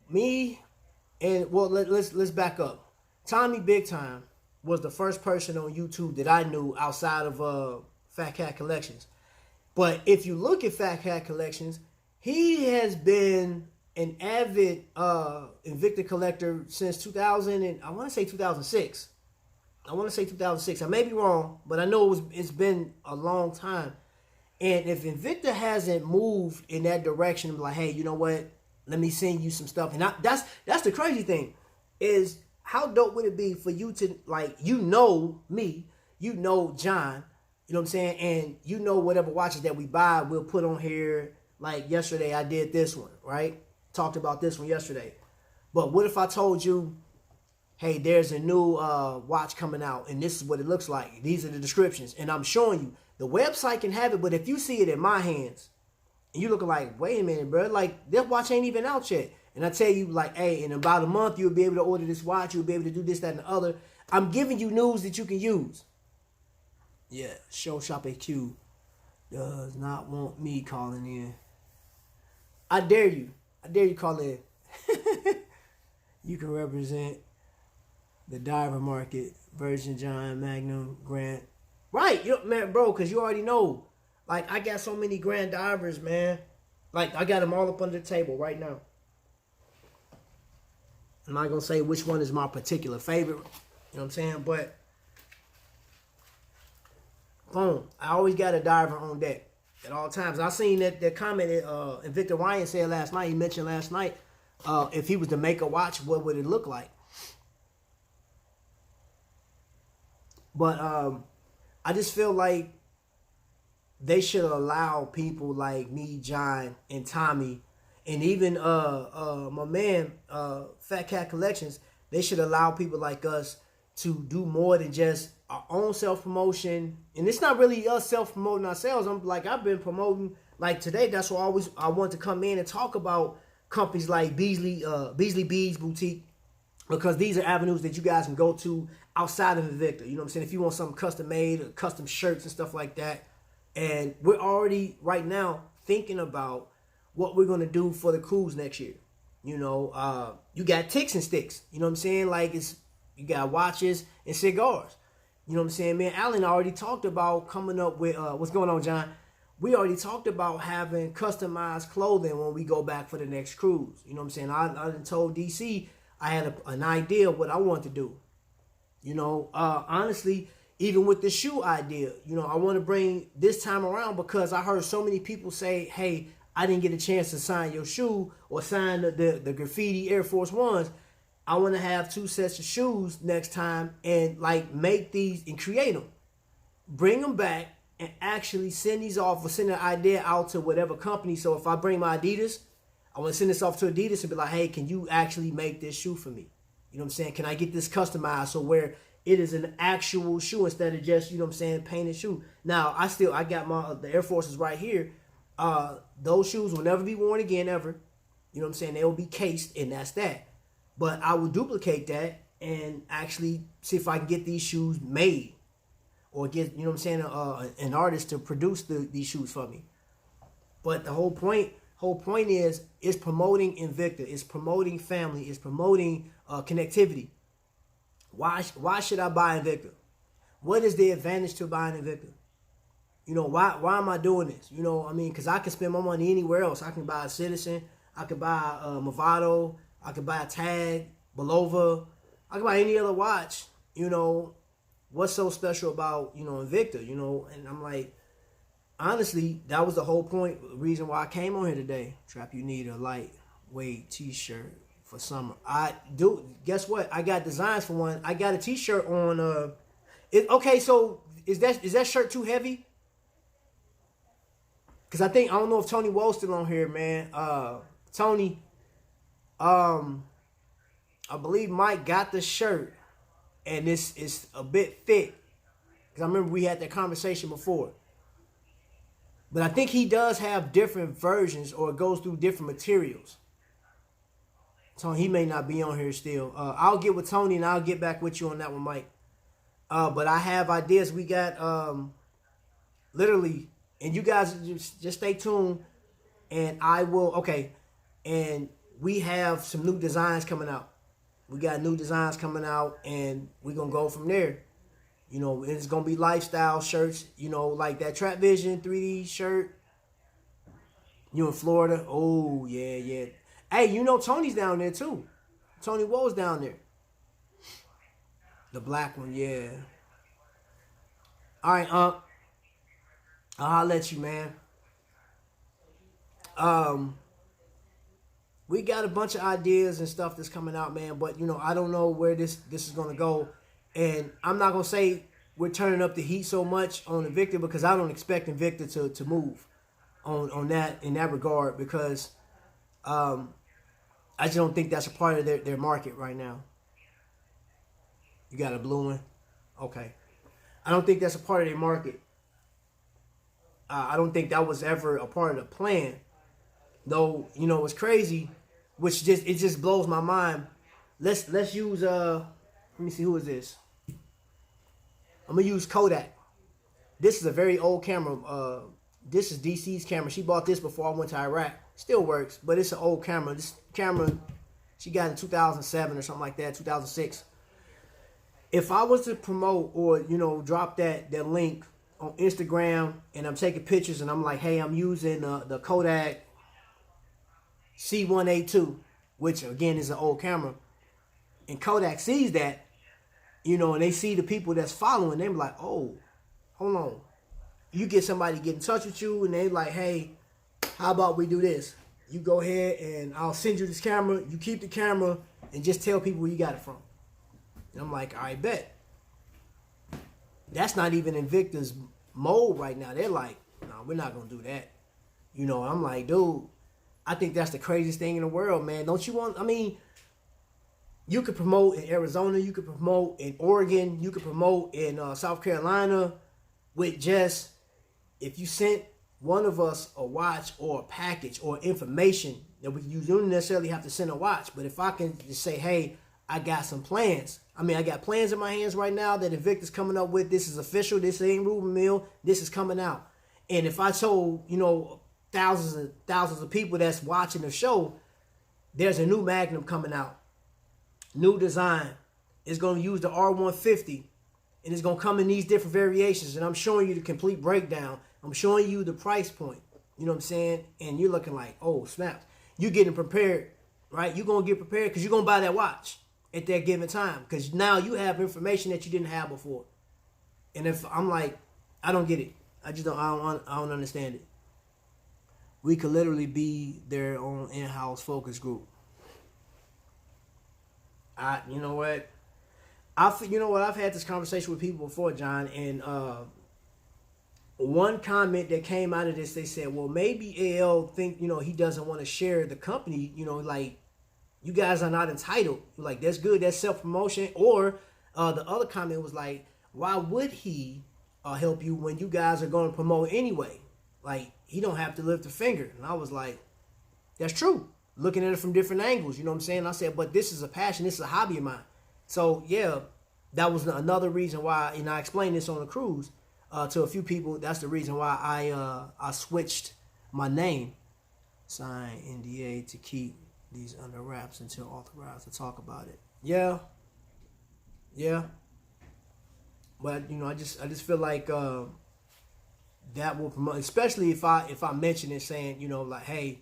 Me and let's back up. Tommy Big Time was the first person on YouTube that I knew outside of Fat Cat Collections. But if you look at Fat Cat Collections, he has been an avid Invicta collector since 2000, and I want to say 2006. I may be wrong, but I know it's been a long time. And if Invicta hasn't moved in that direction, like, hey, you know what? Let me send you some stuff. And that's the crazy thing, is how dope would it be for you to, like, me, John, you know what I'm saying? And whatever watches that we buy, we'll put on here. Like yesterday, I did this one, right? Talked about this one yesterday. But what if I told you, hey, there's a new watch coming out, and this is what it looks like. These are the descriptions, and I'm showing you. The website can have it, but if you see it in my hands, and you looking like, wait a minute, bro, like, this watch ain't even out yet. And I tell you, like, hey, in about a month, you'll be able to order this watch. You'll be able to do this, that, and the other. I'm giving you news that you can use. Yeah, Show Shop HQ does not want me calling in. I dare you. Call in. You can represent the diver market, Virgin, John, Magnum, Grant. Right, man, bro, because you already know. Like, I got so many Grand divers, man. Like, I got them all up under the table right now. I'm not going to say which one is my particular favorite. You know what I'm saying? But, boom, I always got a diver on deck at all times. I seen that comment Invicta Ryan said last night. He mentioned last night, if he was to make a watch, what would it look like? But I just feel like they should allow people like me, John, and Tommy, and even my man, Fat Cat Collections. They should allow people like us to do more than just our own self-promotion. And it's not really us self-promoting ourselves. I've been promoting, like today, that's why I want to come in and talk about companies like Beasley Beads Boutique, because these are avenues that you guys can go to outside of Invicta. You know what I'm saying? If you want something custom made, or custom shirts and stuff like that. And we're already right now thinking about what we're going to do for the cruise next year. You got ticks and sticks. You know what I'm saying? Like, you got watches and cigars. You know what I'm saying? Man, Alan already talked about coming up with, what's going on, John? We already talked about having customized clothing when we go back for the next cruise. You know what I'm saying? I told DC I had an idea of what I want to do. Honestly, even with the shoe idea, I want to bring this time around, because I heard so many people say, hey, I didn't get a chance to sign your shoe or sign the graffiti Air Force Ones. I want to have 2 sets of shoes next time and like make these and create them. Bring them back and actually send these off or send an idea out to whatever company. So if I bring my Adidas, I want to send this off to Adidas and be like, hey, can you actually make this shoe for me? You know what I'm saying? Can I get this customized so where it is an actual shoe instead of just, you know what I'm saying, painted shoe? Now, I got the Air Forces right here. Those shoes will never be worn again, ever. You know what I'm saying? They will be cased, and that's that. But I will duplicate that and actually see if I can get these shoes made. Or get, you know what I'm saying, an artist to produce these shoes for me. But the whole point is promoting Invicta. It's promoting family. It's promoting connectivity. Why should I buy Invicta? What is the advantage to buying Invicta? You know, why am I doing this? You know, I mean, because I can spend my money anywhere else. I can buy a Citizen. I could buy a Movado. I could buy a Tag, Belova. I could buy any other watch. You know, what's so special about, you know, Invicta? You know, and I'm like, honestly, that was the whole point, reason why I came on here today. Trap, you need a lightweight t-shirt for summer. I do. Guess what? I got designs for one. I got a t-shirt on. Okay, so is that shirt too heavy? Because I don't know if Tonywhoa's still on here, man. Tony, I believe Mike got the shirt, and it's a bit thick. Because I remember we had that conversation before. But I think he does have different versions, or it goes through different materials. So he may not be on here still. I'll get with Tony, and I'll get back with you on that one, Mike. But I have ideas. We got literally, and you guys just stay tuned, and I will, okay, and we have some new designs coming out. We got new designs coming out, and we're going to go from there. You know, it's going to be lifestyle shirts, you know, like that Trapvision 3D shirt. You in Florida? Oh, yeah. Hey, you know Tony's down there, too. Tonywhoa's down there. The black one, yeah. All right, I'll let you, man. We got a bunch of ideas and stuff that's coming out, man. But, you know, I don't know where this is going to go. And I'm not going to say we're turning up the heat so much on Invicta, because I don't expect Invicta to move on that, in that regard, because I just don't think that's a part of their market right now. You got a blue one? Okay. I don't think that's a part of their market. I don't think that was ever a part of the plan. Though, you know, it's crazy, which just blows my mind. Let's use let me see, who is this? I'm gonna use Kodak. This is a very old camera. This is DC's camera. She bought this before I went to Iraq. Still works, but it's an old camera. This camera she got in 2007 or something like that, 2006. If I was to promote or, you know, drop that link on Instagram, and I'm taking pictures and I'm like, hey, I'm using the Kodak C182, which again is an old camera, and Kodak sees that, you know, and they see the people that's following, they're like, oh, hold on. You get somebody to get in touch with you, and they like, hey, how about we do this? You go ahead and I'll send you this camera. You keep the camera and just tell people where you got it from. And I'm like, all right, bet. That's not even Invicta's mode right now. They're like, no, we're not going to do that. You know, I'm like, dude, I think that's the craziest thing in the world, man. Don't you want, I mean, you could promote in Arizona, you could promote in Oregon, you could promote in South Carolina with just, if you sent one of us a watch or a package or information that we use, you don't necessarily have to send a watch. But if I can just say, hey, I got some plans. I mean, I got plans in my hands right now that Invicta's coming up with. This is official. This ain't rumor mill. This is coming out. And if I told, you know, thousands and thousands of people that's watching the show, there's a new Magnum coming out. New design. It's going to use the R150. And it's going to come in these different variations. And I'm showing you the complete breakdown. I'm showing you the price point. You know what I'm saying? And you're looking like, oh, snaps. You're getting prepared, right? You're going to get prepared because you're going to buy that watch at that given time. Because now you have information that you didn't have before. And if I'm like, I don't get it. I just don't, I don't understand it. we could literally be their own in-house focus group. You know what? I've had this conversation with people before, John, and one comment that came out of this, they said, well, maybe AL think, he doesn't want to share the company, like, you guys are not entitled. Like, that's good, that's self-promotion. Or the other comment was like, why would he help you when you guys are going to promote anyway? Like, he don't have to lift a finger. And I was like, that's true. Looking at it from different angles, you know what I'm saying? I said, but this is a passion, this is a hobby of mine. So, yeah, that was another reason why, and I explained this on the cruise to a few people. That's the reason why I switched my name. Sign NDA to keep these under wraps until authorized to talk about it. Yeah. But I just feel like that will promote, especially if I mention it, saying like, hey,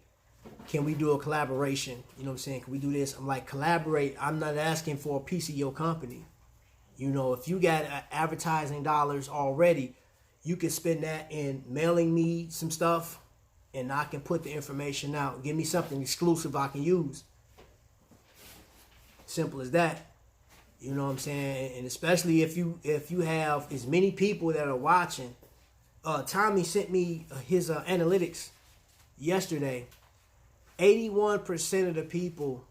can we do a collaboration? You know what I'm saying? Can we do this? I'm like, collaborate. I'm not asking for a piece of your company. If you got advertising dollars already, you can spend that in mailing me some stuff, and I can put the information out. Give me something exclusive I can use. Simple as that. You know what I'm saying? And especially if you have as many people that are watching. Tommy sent me his analytics yesterday. 81% of the people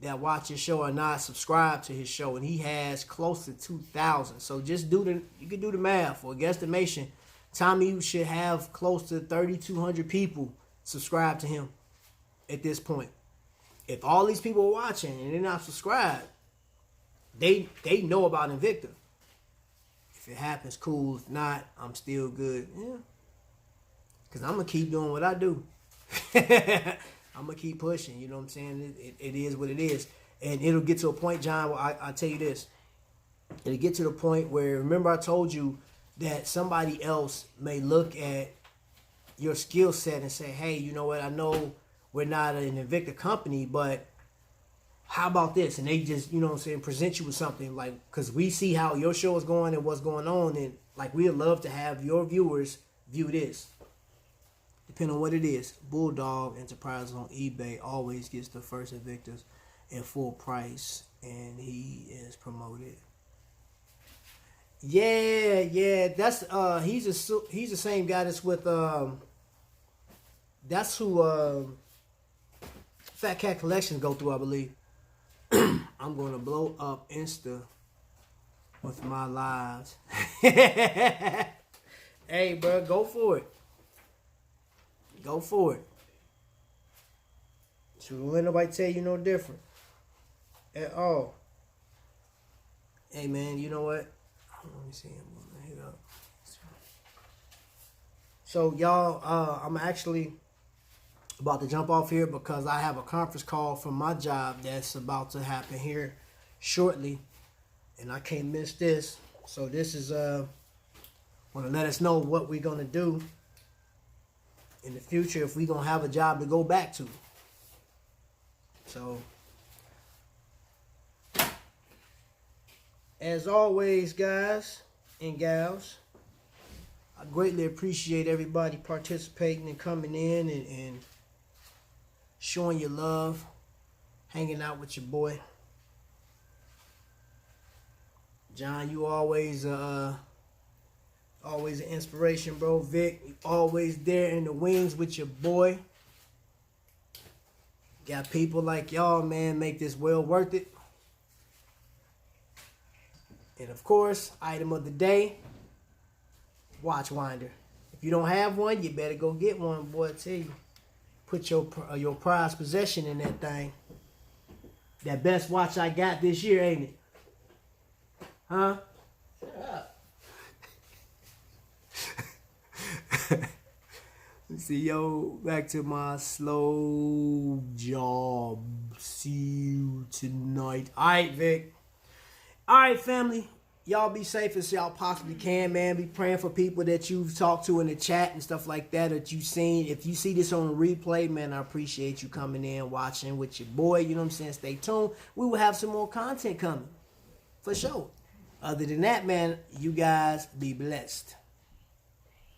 that watch his show are not subscribed to his show, and he has close to 2,000. So just you can do the math for a guesstimation. Tommy should have close to 3,200 people subscribed to him at this point. If all these people are watching and they're not subscribed, they know about Invicta. If it happens, cool. If not, I'm still good. Yeah, because I'm going to keep doing what I do. I'm going to keep pushing. You know what I'm saying? It is what it is. And it'll get to a point, John, where I'll tell you this. It'll get to the point where, remember I told you that somebody else may look at your skill set and say, hey, you know what? I know we're not an Invicta company, but how about this? And they just, you know what I'm saying, present you with something like, because we see how your show is going and what's going on. And like, we'd love to have your viewers view this. Depending on what it is. Bulldog Enterprises on eBay always gets the first Invictus at full price, and he is promoted. Yeah, that's he's the same guy that's with that's who Fat Cat Collections go through, I believe. I'm gonna blow up Insta with my lives. Hey, bro, go for it. Go for it. So don't let nobody tell you no different at all. Hey, man, you know what? Let me see. I'm gonna hit up. So y'all, I'm actually about to jump off here because I have a conference call from my job that's about to happen here shortly, and I can't miss this. So this is want to let us know what we're gonna do in the future, if we're gonna have a job to go back to. So as always, guys and gals, I greatly appreciate everybody participating and coming in and showing your love, hanging out with your boy. John, you always always an inspiration, bro. Vic, you always there in the wings with your boy. Got people like y'all, man, make this well worth it. And of course, item of the day, watch winder. If you don't have one, you better go get one, boy. I tell you, put your prized possession in that thing. That best watch I got this year, ain't it? Huh? Shut up. See, yo, back to my slow job. See you tonight. All right, Vic. All right, family. Y'all be safe as y'all possibly can, man. Be praying for people that you've talked to in the chat and stuff like that you've seen. If you see this on a replay, man, I appreciate you coming in, watching with your boy. You know what I'm saying? Stay tuned. We will have some more content coming. For sure. Other than that, man, you guys be blessed.